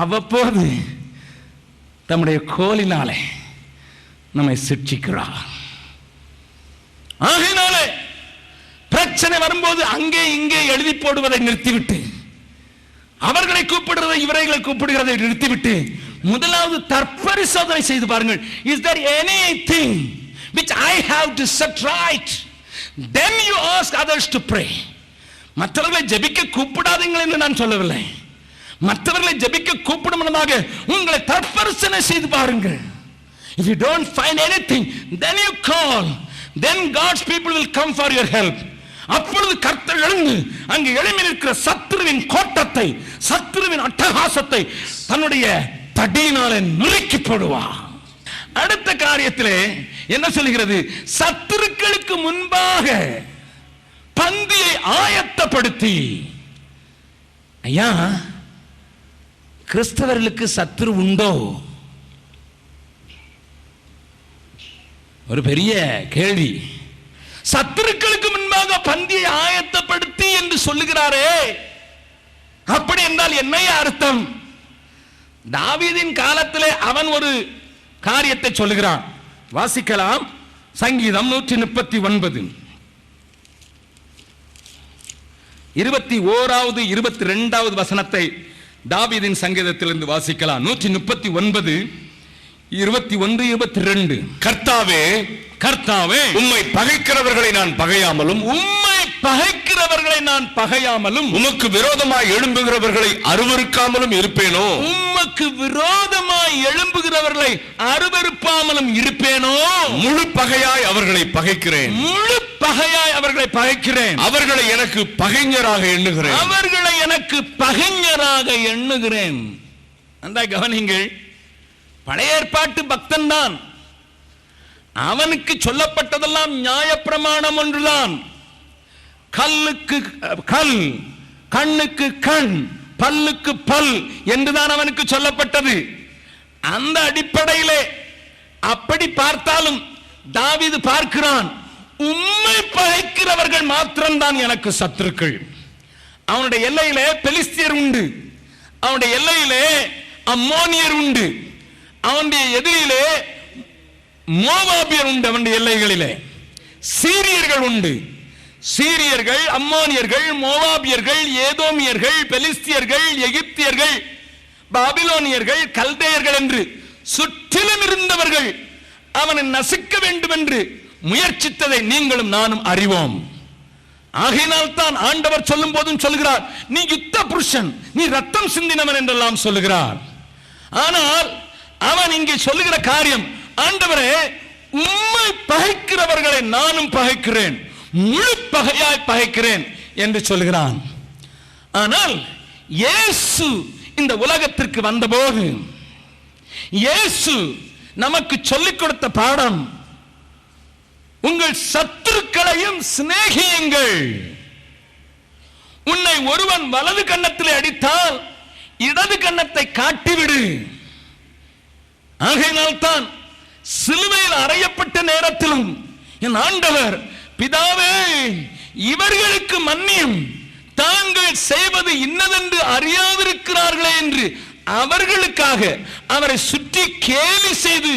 அவ்வப்போது தம்முடைய கோலினாலே நம்மை சிட்சிக்கிறார். ஆகையினாலே பிரச்சனை வரும்போது அங்கே இங்கே எழுதி போடுவதை நிறுத்திவிட்டு, அவர்களை கூப்பிடுறதை இவர்களை கூப்பிடுகிறதை நிறுத்திவிட்டு, முதலாவது தற்பரிசோதனை செய்து பாருங்கள். Is there anything which I have to set right? Then you ask others to pray. மற்றவர்களை ஜெபிக்க கூப்பிடாதீங்கள் என்று நான் சொல்லவில்லை. மற்றவர்களை ஜெபிக்க கூப்பிடும்படியாக உங்களை தற்பரிசோதனை செய்து பாருங்கள். If you don't find anything, then you call. Then God's people will come for your help. அப்பொழுது கர்த்தர் எழுந்து அங்கே எழும்பி நிற்கிற சத்துருவின் கோட்டத்தை, சத்துருவின் அட்டகாசத்தை தன்னுடைய தடியினாலே நுறுக்கி போடுவார். அடுத்த காரியத்திலே என்ன சொல்கிறது? சத்துருக்களுக்கு முன்பாக பந்தியை ஆயத்தப்படுத்தி. ஐயா, கிறிஸ்தவர்களுக்கு சத்துரு உண்டோ? ஒரு பெரிய கேள்வி. சத்துருக்களுக்கு முன்பாக பந்தியை ஆயத்தப்படுத்தி என்று சொல்லுகிறாரே, அப்படி என்றால் என்ன அர்த்தம்? தாவீதின் காலத்திலே அவன் ஒரு காரியத்தை சொல்லுகிறான். வாசிக்கலாம். சங்கீதம் 139 21வது 22வது வசனத்தை தாவீதின் சங்கீதத்திலிருந்து வாசிக்கலாம். 139 21 22. கர்த்தாவே, கர்த்தாவே, உம்மை பகைக்கிறவர்களை நான் பகையாமலும், உம்மை பகைக்கிறவர்களை நான் பகையாமலும், உமக்கு விரோதமாய் எழும்புகிறவர்களை அருவருக்காமலும் இருப்பேனோ? உமக்கு விரோதமாய் எழும்புகிறவர்களை அருவருப்பாமலும் இருப்பேனோ? முழு பகையாய் அவர்களை பகைக்கிறேன், முழு பகையாய் அவர்களை பகைக்கிறேன். அவர்களை எனக்கு பகைஞராக எண்ணுகிறேன், அவர்களை எனக்கு பகைஞராக எண்ணுகிறேன். நன்றாய் கவனிங்கள். பழைய ஏற்பாட்டு பக்தன் தான். அவனுக்கு சொல்லப்பட்டதெல்லாம் நியாயப்பிரமாணம் ஒன்றுதான். கல்லுக்கு கல், கண்ணுக்கு கண், பல்லுக்கு பல் என்றுதான் அவனுக்கு சொல்லப்பட்டது. அந்த அடிப்படையிலே அப்படி பார்த்தாலும் தாவீது பார்க்கிறான், உம்மை பகைக்கிறவர்கள் மாத்திரம்தான் எனக்கு சத்துருக்கள். அவனுடைய எல்லையிலே பெலிஸ்தியர் உண்டு, அவனுடைய எல்லையிலே அம்மோனியர் உண்டு, அவனுடைய எதிரிலே மோவாபியர் உண்டு, அவனுடைய எல்லைகளிலே சீரியர்கள் உண்டு. சீரியர்கள், அம்மோனியர்கள், மோவாபியர்கள், ஏதோமியர்கள், பெலிஸ்தியர்கள், எகிப்தியர்கள், பாபிலோனியர்கள், கல்தேயர்கள் என்று சுற்றிலும் இருந்தவர்கள் அவனை நசுக்க வேண்டும் என்று முயற்சித்ததை நீங்களும் நானும் அறிவோம். ஆகையினால் தான் ஆண்டவர் சொல்லும் போதும் சொல்கிறார், நீ யுத்த புருஷன், நீ ரத்தம் சிந்தினவன் என்றெல்லாம் சொல்லுகிறார். ஆனால் அவன் இங்கே சொல்லுகிற காரியம், ஆண்டவரே, உம்மை பகைக்கிறவர்களை நானும் பகைக்கிறேன், முழு பகையாய் பகைக்கிறேன் என்று சொல்கிறான். ஆனால் இயேசு இந்த உலகத்திற்கு வந்தபோது இயேசு நமக்கு சொல்லிக் கொடுத்த பாடம், உங்கள் சத்துருக்களையும் சிநேகியுங்கள். உன்னை ஒருவன் வலது கன்னத்திலே அடித்தால் இடது கன்னத்தை காட்டிவிடு. ஆகையினால் தான் சிலுவையில் அறையப்பட்ட நேரத்திலும் என் ஆண்டவர், பிதாவே, இவர்களுக்கு மன்னியும், தாங்கள் செய்வது இன்னதென்று அறியாதிருக்கிறார்களே என்று அவர்களுக்காக, அவரை சுற்றி கேலி செய்து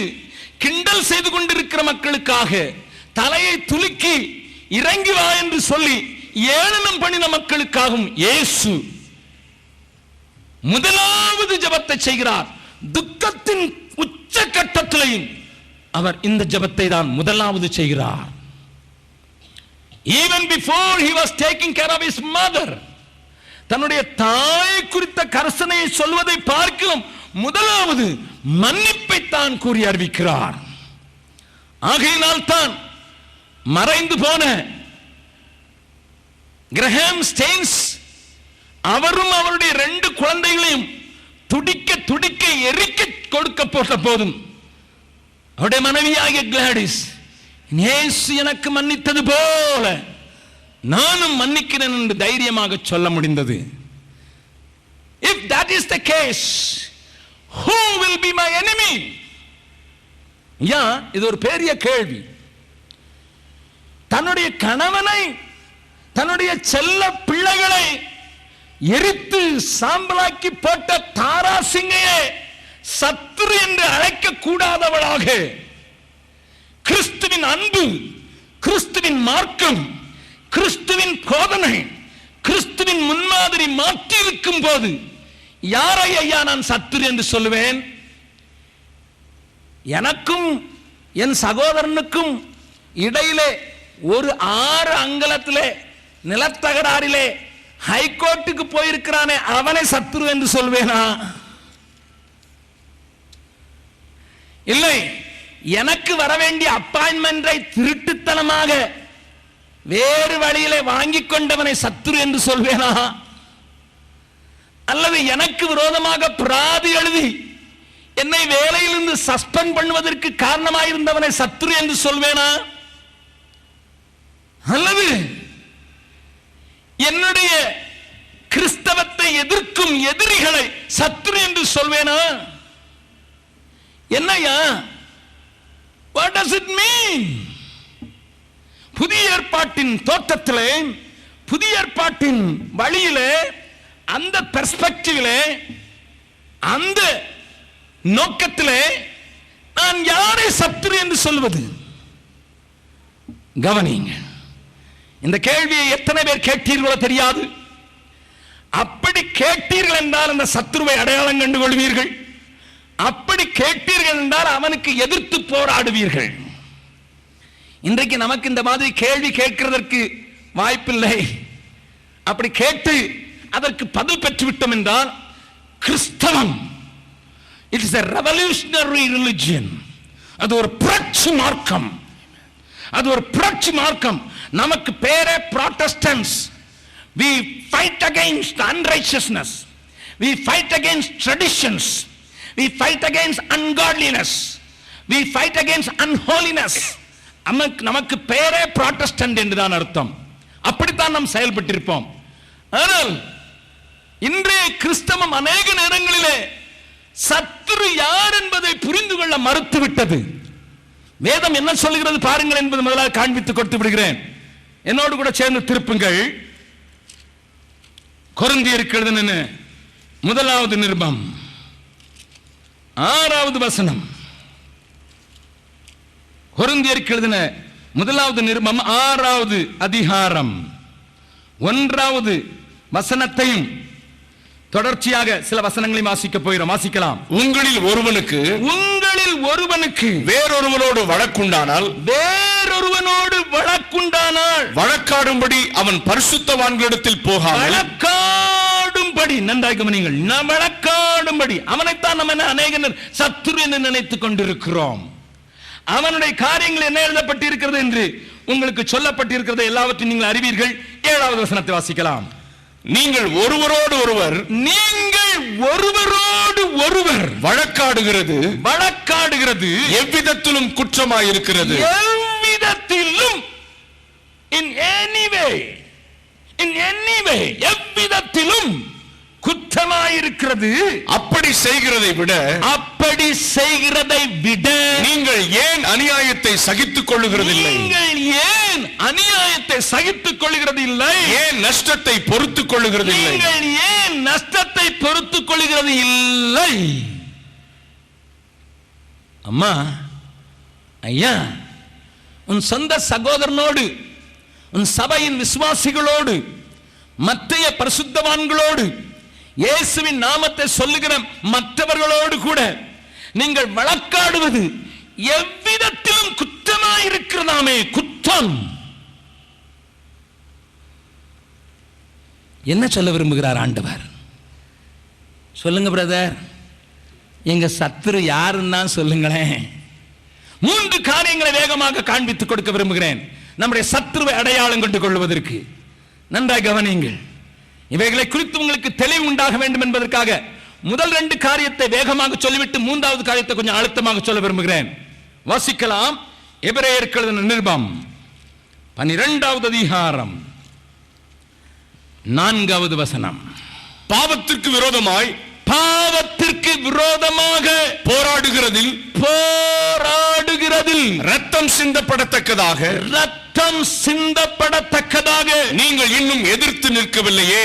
கிண்டல் செய்து கொண்டிருக்கிற மக்களுக்காக தலையை துலுக்கி இறங்கி வா என்று சொல்லி ஏளனம் பண்ணின மக்களுக்காகவும் இயேசு முதலாவது ஜெபத்தை செய்கிறார். துக்கத்தின் உச்சகட்டத்திலையும் அவர் இந்த ஜெபத்தை தான் முதலாவது செய்கிறார். Even before he was taking care of his mother, தன்னுடைய தாய் குறித்த கர்சனையை சொல்வதை பார்க்கிறோம். முதலாவது மன்னிப்பைத்தான் கூறி அறிவிக்கிறார். ஆகையினால் தான் மறைந்து போன கிரஹாம் ஸ்டெயின்ஸ் அவரும் அவருடைய 2 குழந்தைகளையும் துடிக்க துடிக்க எரிக்க கொடுக்க போட்ட போதும் அவருடைய மனைவியாகிய கிளாடிஸ், இயேசு எனக்கு மன்னித்தது போல நானும் மன்னிக்கிறேன் என்று தைரியமாக சொல்ல முடிந்தது. If that is the case, who will be my enemy? இது ஒரு பெரிய கேள்வி. தன்னுடைய கணவனை, தன்னுடைய செல்ல பிள்ளைகளை எரித்து சாம்பலாக்கி போட்ட தாரா சிங்கையே சத்துரு என்று அழைக்க கூடாதவளாக கிறிஸ்துவின் அன்பு, கிறிஸ்துவின் மார்க்கம், கிறிஸ்துவின் போதனை, கிறிஸ்துவின் முன்மாதிரி மாற்றி இருக்கும் போது யாரை ஐயா நான் சத்துரு என்று சொல்லுவேன்? எனக்கும் என் சகோதரனுக்கும் இடையிலே ஒரு 6 அங்குலத்திலே நிலத்தகராறிலே ஹைகோர்ட்டுக்கு போயிருக்கிறானே அவனை சத்துரு என்று சொல்வேனா? இல்லை, எனக்கு வர வேண்டிய அப்பாயின்மெண்டை திருட்டுத்தனமாக வேறு வழியிலே வாங்கிக் கொண்டவனை சத்துரு என்று சொல்வேனா? அல்லது எனக்கு விரோதமாக பிராதி எழுதி என்னை வேலையிலிருந்து சஸ்பெண்ட் பண்ணுவதற்கு காரணமாயிருந்தவனை சத்துரு என்று சொல்வேனா? அல்லது என்னுடைய கிறிஸ்தவத்தை எதிர்க்கும் எதிரிகளை சத்துரு என்று சொல்வேனா? என்னையா? What does it mean? புதிய ஏற்பாட்டின் தோற்றத்திலே, புதிய ஏற்பாட்டின் வழியிலே, அந்த பெர்ஸ்பெக்டிவிலே, அந்த நோக்கத்திலே நான் யாரை சத்துரு என்று சொல்வது? கவனிங்க, இந்த கேள்வியை எத்தனை பேர் கேட்டீர்களோ தெரியாது. அப்படி கேட்டீர்கள் என்றால் அந்த சத்துருவை அடையாளம் கண்டு கொள்வீர்கள். அப்படி கேட்டீர்கள் என்றால் அவனுக்கு எதிர்த்து போராடுவீர்கள். இன்றைக்கு நமக்கு இந்த மாதிரி கேள்வி கேட்கிறதற்கு வாய்ப்பில்லை. அப்படி கேட்டு அதற்கு பதில் பெற்றுவிட்டோம் என்றால் கிறிஸ்தவம் it is a revolutionary religion. அது ஒரு புரட்சி மார்க்கம். அது ஒரு புரட்சி மார்க்கம். நமக்கு பேரே Protestants. We fight against unrighteousness. We fight against traditions. We fight against ungodliness. We fight against unholiness. நமக்கு பேரே Protestant என்றுதான் அர்த்தம். அப்படித்தான் நாம் செயல்பட்டிருப்போம். ஆனால் இன்றைய கிறிஸ்தவம் அநேக நேரங்களிலே சத்துரு யார் என்பதை புரிந்து கொள்ள மறுத்துவிட்டது. வேதம் என்ன சொல்லுகிறது பாருங்கள் என்பது முதலாக காண்பித்து கொடுத்து விடுகிறேன். என்னோடு கூட சேர்ந்து திருப்புங்கள். கொரிந்தியருக்கு எழுதின முதலாவது நிருபம் 6வது வசனம். கொரிந்தியருக்கு எழுதின முதலாவது நிருபம் 6வது அதிகாரம் 1வது வசனத்தையும் தொடர்ச்சியாக சில வசனங்களையும் வாசிக்க போகிறோம். வாசிக்கலாம். உங்களில் ஒருவனுக்கு வேறொருவனோடு வழக்குண்டானால் வழக்காடும்படி அவன் பரிசுத்தவான்களிடத்தில் போகாமல், வழக்காடும்படி, நன்றாக கவனியுங்கள், வழக்காடும்படி. அவனைத்தான் நம்ம அநேகர் சத்துரு என்று நினைத்துக் கொண்டிருக்கிறோம். அவனுடைய காரியங்கள் என்ன எழுதப்பட்டிருக்கிறது என்று உங்களுக்கு சொல்லப்பட்டிருக்கிறது எல்லாவற்றையும் நீங்கள் அறிவீர்கள். 7வது வசனத்தை வாசிக்கலாம். நீங்கள் ஒருவரோடு ஒருவர் வழக்காடுகிறது எவ்விதத்திலும் குற்றமாயிருக்கிறது. எவ்விதத்திலும், in any way, எவ்விதத்திலும் குற்றமாயிருக்கிறது. அப்படி செய்கிறதை விட நீங்கள் ஏன் அநியாயத்தை சகித்துக் கொள்ளுகிறதில்லை? ஏன் நஷ்டத்தை பொறுத்துக் கொள்ளுகிறது இல்லை? அம்மா, ஐயா, உன் சொந்த சகோதரனோடு, உன் சபையின் விசுவாசிகளோடு, மற்றைய பரிசுத்தவான்களோடு, இயேசுவின் நாமத்தை சொல்லுகிற மற்றவர்களோடு கூட நீங்கள் வழக்காடுவது எவ்விதத்திலும் குற்றமாயிருக்கிறதாமே. குற்றம். என்ன சொல்ல விரும்புகிறார் ஆண்டவர்? சொல்லுங்க பிரதர். எங்க சத்துரு யாருன்னு தான் சொல்லுங்களேன். 3 காரியங்களை வேகமாக காண்பித்துக் கொடுக்க விரும்புகிறேன் நம்முடைய சத்துருவை அடையாளம் கண்டு கொள்வதற்கு. நன்றாய் கவனியுங்கள். இவைகளை குறித்து உங்களுக்கு தெளிவு உண்டாக வேண்டும் என்பதற்காக முதல் 2 காரியத்தை வேகமாக சொல்லிவிட்டு 3வது காரியத்தை கொஞ்சம் அழுத்தமாக சொல்ல விரும்புகிறேன். வாசிக்கலாம். எபிரேயருக்கு எழுதின நிருபம் 12வது அதிகாரம் 4வது வசனம். பாவத்திற்கு விரோதமாக போராடுகிறதில் ரத்தம் சிந்தப்படத்தக்கதாக நீங்கள் இன்னும் எதிர்த்து நிற்கவில்லையே.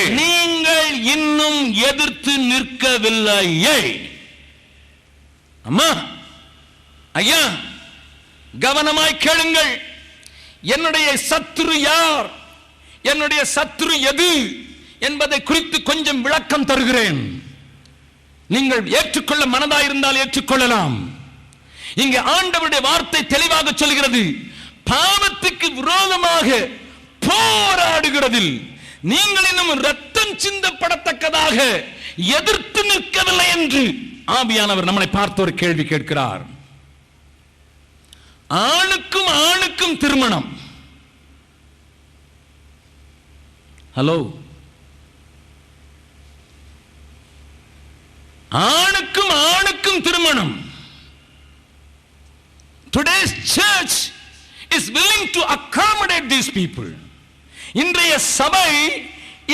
அம்மா, ஐயா, கவனமாய் கேளுங்கள். என்னுடைய சத்துரு யார், என்னுடைய சத்துரு எது என்பதை குறித்து கொஞ்சம் விளக்கம் தருகிறேன். நீங்கள் ஏற்றுக்கொள்ள மனதாயிருந்தால் ஏற்றுக்கொள்ளலாம். இங்கே ஆண்டவருடைய வார்த்தை தெளிவாக சொல்கிறது, பாவத்துக்கு விரோதமாக போராடுகிறதில் நீங்கள் இன்னும் ரத்தம் சிந்தப்படத்தக்கதாக எதிர்த்து நிற்கவில்லை என்று ஆவியானவர் நம்மளை பார்த்து ஒரு கேள்வி கேட்கிறார். ஆணுக்கும் திருமணம். ஹலோ, ஆணுக்கும் திருமணம். Today's church is willing to accommodate these people. இன்றைய சபை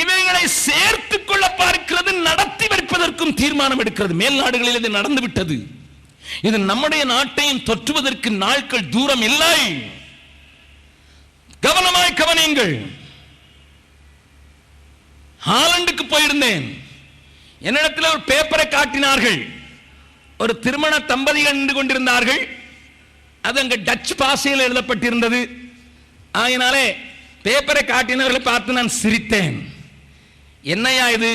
இவைகளை சேர்த்துக் கொள்ள பார்க்கிறது, நடத்தி வைப்பதற்கும் தீர்மானம் எடுக்கிறது. மேல் நாடுகளில் இது நடந்துவிட்டது. இது நம்முடைய நாட்டையும் தொற்றுவதற்கு நாட்கள் தூரம் இல்லை. கவனமாய் கவனியுங்கள். ஹாலண்டுக்கு போயிருந்தேன். என்னிடத்தில் ஒரு பேப்பரை காட்டினார்கள். ஒரு திருமண தம்பதிகள் நின்று கொண்டிருந்தார்கள். அது அங்க டச் பாஷையில் எழுதப்பட்டிருந்தது. ஆகினாலே பேப்பரை காட்டினவர்களை பார்த்து நான் சிரித்தேன். என்னையா இது,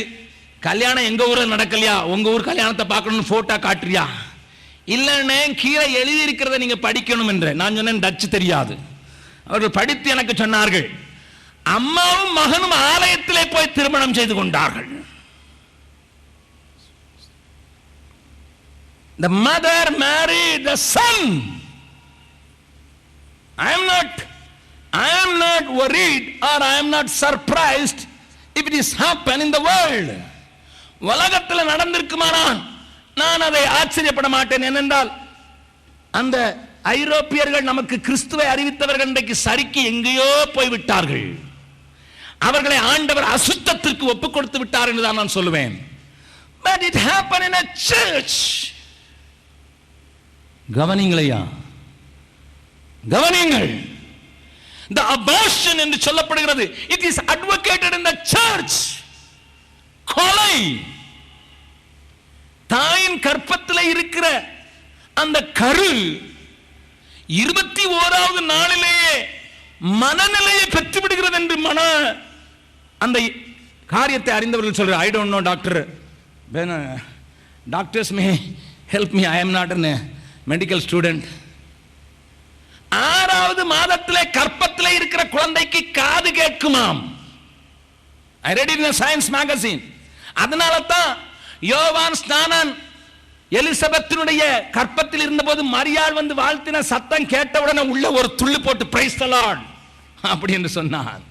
கல்யாணம் எங்க ஊரில் நடக்கலையா, உங்க ஊர் கல்யாணத்தை பார்க்கணும்னு போட்டோ காட்டுறியா? இல்லைன்னு கீழே எழுதி இருக்கிறத நீங்க படிக்கணும் என்ற. நான் சொன்னேன் டச்சு தெரியாது. அவர்கள் படித்து எனக்கு சொன்னார்கள், அம்மாவும் மகனும் ஆலயத்திலே போய் திருமணம் செய்து கொண்டார்கள். The mother married the son. I am not worried or I am not surprised if it is happen in the world. உலகத்தில் நடந்திருக்குமானால் நான் அதை ஆச்சரியப்பட மாட்டேன். ஏனென்றால் அந்த ஐரோப்பியர்கள் நமக்கு கிறிஸ்துவை அறிவித்தவர்கள் இன்றைக்கு சரிக்கு எங்கேயோ போய்விட்டார்கள். அவர்களை ஆண்டவர் அசுத்தத்திற்கு ஒப்புக் கொடுத்து விட்டார் என்று தான் நான் சொல்லுவேன். But it happened in a church. கவனிங்களையா, கவனிங்கள். The abortion என்று சொல்லப்படுகிறது, it is advocated in the church. கொலை, தாயின் கற்பத்தில் இருக்கிற அந்த கரு 21வது நாளிலேயே மனநிலையை பெற்று விடுகிறது என்று அந்த காரியத்தை அறிந்தவர்கள் சொல்றார். I don't know doctor, doctors may help me, I am not a medical student. 6வது மாதத்திலே கற்பத்திலே இருக்கிற குழந்தைக்கு காது கேட்குமாம். I read it in a science magazine. அதனால தான் யோவான் ஸ்நானன் எலிசபெத்தினுடைய கற்பத்தில் இருந்தபோது மரியாள் வந்து வாழ்த்தின சத்தம் கேட்டவுடனே உள்ள ஒரு துள்ளு போட்டு பிரைஸ் தி லார்ட் அப்படி என்று சொன்னான்.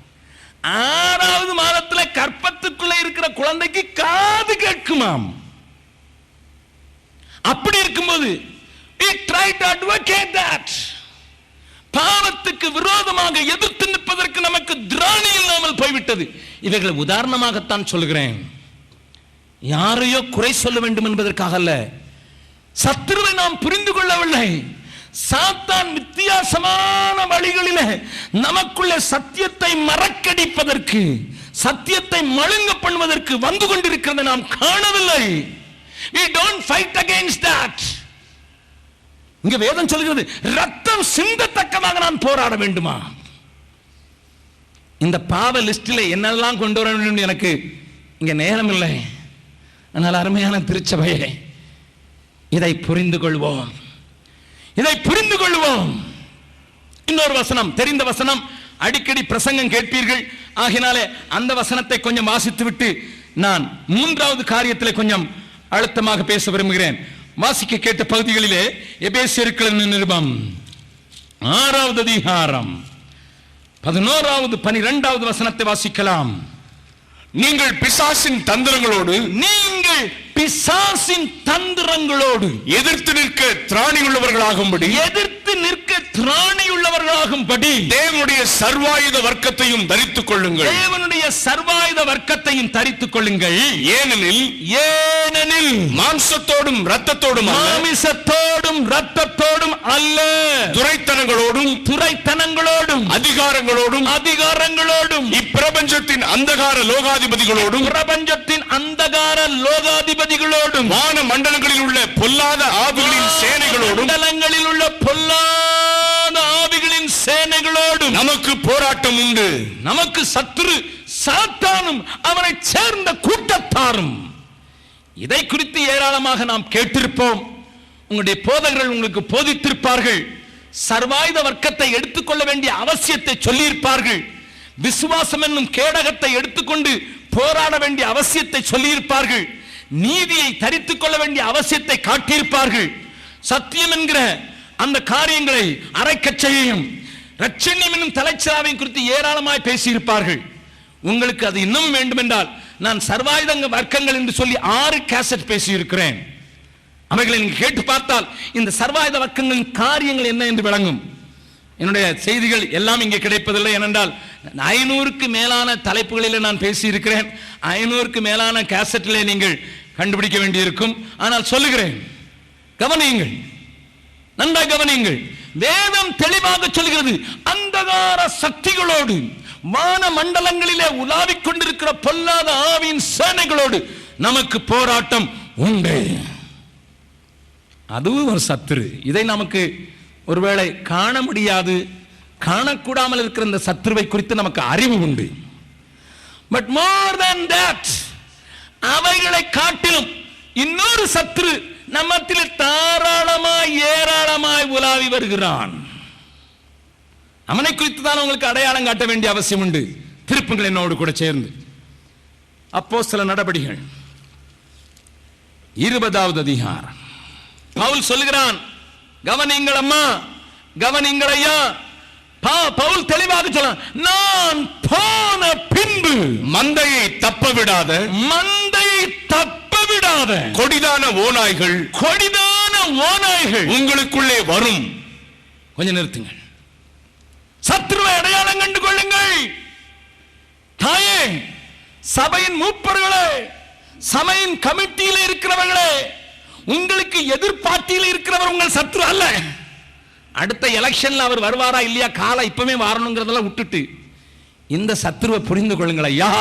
6வது மாதத்தில் கற்பத்துக்குள்ள இருக்கிற குழந்தைக்கு காது கேட்குமாம். அப்படி இருக்கும்போது we try to advocate that. பாவத்துக்கு விரோதமாக எதிர்த்து நிற்பதற்கு நமக்கு திராணி இல்லாமல் போய்விட்டது. இவைகளை உதாரணமாகத்தான் சொல்கிறேன். யாரையோ குறை சொல்ல வேண்டும் என்பதற்காக அல்ல. சத்துருவை நாம் புரிந்து கொள்ளவில்லை. சாத்தான் வித்தியாசமான வழிகளில் நமக்குள்ள சத்தியத்தை மறக்கடிப்பதற்கு, சத்தியத்தை மழுங்க பண்ணுவதற்கு வந்து கொண்டிருக்கிறதை நாம் காணவில்லை. We don't fight against that. இங்க வேதம் சொல்கிறது, ரத்தம் சிந்தத்தக்கதாக நான் போராட வேண்டுமா? இந்த பாவ லிஸ்டில் என்னெல்லாம் கொண்டு வர வேண்டும் எனக்கு இங்க நேரம் இல்லை. ஆனால் அருமையான திருச்சபையே, இதை புரிந்து கொள்வோம், இதை புரிந்து கொள்வோம். இன்னொரு வசனம், தெரிந்த வசனம், அடிக்கடி பிரசங்கம் கேட்பீர்கள். ஆகினாலே அந்த வசனத்தை கொஞ்சம் வாசித்து விட்டு நான் 3வது காரியத்தில் கொஞ்சம் அழுத்தமாக பேச விரும்புகிறேன். வாசிக்க கேட்ட பகுதிகளிலே எபேசியர்களின் நிருபம் 6வது அதிகாரம் 11வது 12வது வசனத்தை வாசிக்கலாம். நீங்கள் பிசாசின் தந்திரங்களோடு எதிர்த்து நிற்க திராணியுள்ளவர்களாகும்படி தேவனுடைய சர்வாயுத வர்க்கத்தையும் தரித்துக் கொள்ளுங்கள். ஏனெனில் மாம்சத்தோடும் இரத்தத்தோடும் அல்ல, துரைத்தனங்களோடும் அதிகாரங்களோடும் இப்பிரபஞ்சத்தின் அந்தகார லோகாதிபதிகளோடும் வான மண்டலங்களில் உள்ள பொல்லாத ஆவிகளின் சேனைகளோடும் நமக்கு போராட்டம் உண்டு. நமக்கு சத்துரு சாத்தானும் அவரை சேர்ந்த கூட்டத்தாரும். இதை குறித்து ஏராளமாக நாம் கேட்டிருப்போம். உங்களுடைய போதகர்கள் உங்களுக்கு போதித்திருப்பார்கள். சர்வாயுத வர்க்கத்தை எடுத்துக்கொள்ள வேண்டிய அவசியத்தை சொல்லியிருப்பார்கள். விசுவாசம் என்னும் கேடகத்தை எடுத்துக்கொண்டு போராட வேண்டிய அவசியத்தை சொல்லியிருப்பார்கள். நீதியை தரித்துக் கொள்ள வேண்டிய அவசியத்தை காட்டியிருப்பார்கள். சத்தியம் என்கிற அந்த காரியங்களை அரைக்கச் செய்யும் இரட்சண்யம் என்னும் தலைச்சிராவை குறித்து ஏராளமாய் பேசியிருப்பார்கள். உங்களுக்கு அது இன்னும் வேண்டும் என்றால் நான் சர்வாயுத வர்க்கங்கள் என்று சொல்லி 6 கேசட் பேசியிருக்கிறேன். அவைகளை நீங்கள் கேட்டு பார்த்தால் இந்த சர்வாயுத வர்க்கங்களின் காரியங்கள் என்ன என்று விளங்கும். என்னுடைய செய்திகள் எல்லாம் இங்கே கிடைப்பதில்லை. ஏனென்றால் 500க்கு மேலான தலைப்புகளில் நான் பேசியிருக்கிறேன். 500க்கு மேலான கேசட்டிலே நீங்கள் கண்டுபிடிக்க வேண்டியிருக்கும். ஆனால் சொல்லுகிறேன், கவனியுங்கள், நன்றாக கவனியுங்கள். வேதம் தெளிவாக சொல்கிறது, அந்தகார சக்திகளோடு வான மண்டலங்களிலே உலாவிக் கொண்டிருக்கிற பொல்லாத ஆவியின் சேனைகளோடு நமக்கு போராட்டம் உண்டு. அதுவும் ஒரு சத்துரு. இதை நமக்கு ஒருவேளை காண முடியாது, காணக்கூடாமல் இருக்கிற இந்த சத்துருவை குறித்து நமக்கு அறிவு உண்டு. பட் மோர் than that, அவைகளை காட்டிலும் இன்னொரு சத்துரு நம்மத்தில் தாராளமாய் ஏராளமாய் உலாவி வருகிறான். அவனை குறித்து தான் உங்களுக்கு அடையாளம் காட்ட வேண்டிய அவசியம் உண்டு. திருப்புங்கள் என்னோடு கூட சேர்ந்து அப்போஸ்தலர் நடபடிகள் 20வது அதிகாரம். பவுல் சொல்லுகிறான், கவனிங்கள் அம்மா, கவனிங்கள் ஐயா. பவுல் தெளிவாக சொல்றான், நான் போன பின்பு மந்தையை தப்ப விடாத கொடிதான ஓநாய்கள் உங்களுக்குள்ளே வரும். கொஞ்சம் நிறுத்துங்கள். சத்துருவை அடையாளம் கண்டு கொள்ளுங்கள். தாயே, சபையின் மூப்பர்களே, சபையின் கமிட்டியில் இருக்கிறவர்களே, உங்களுக்கு எதிர்பார்ட்டியில் இருக்கிறவர் உங்கள் சத்ரு அல்ல. அடுத்த எலெக்ஷன்ல அவர் வருவாரா இல்லையா, காலம் இப்பவே வரணுங்கிறதெல்லாம் விட்டுட்டு இந்த சத்ருவை புரிந்து கொள்ளுங்கள் ஐயா,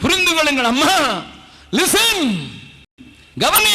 புரிந்து கொள்ளுங்கள் அம்மா. லிசன், கவனி.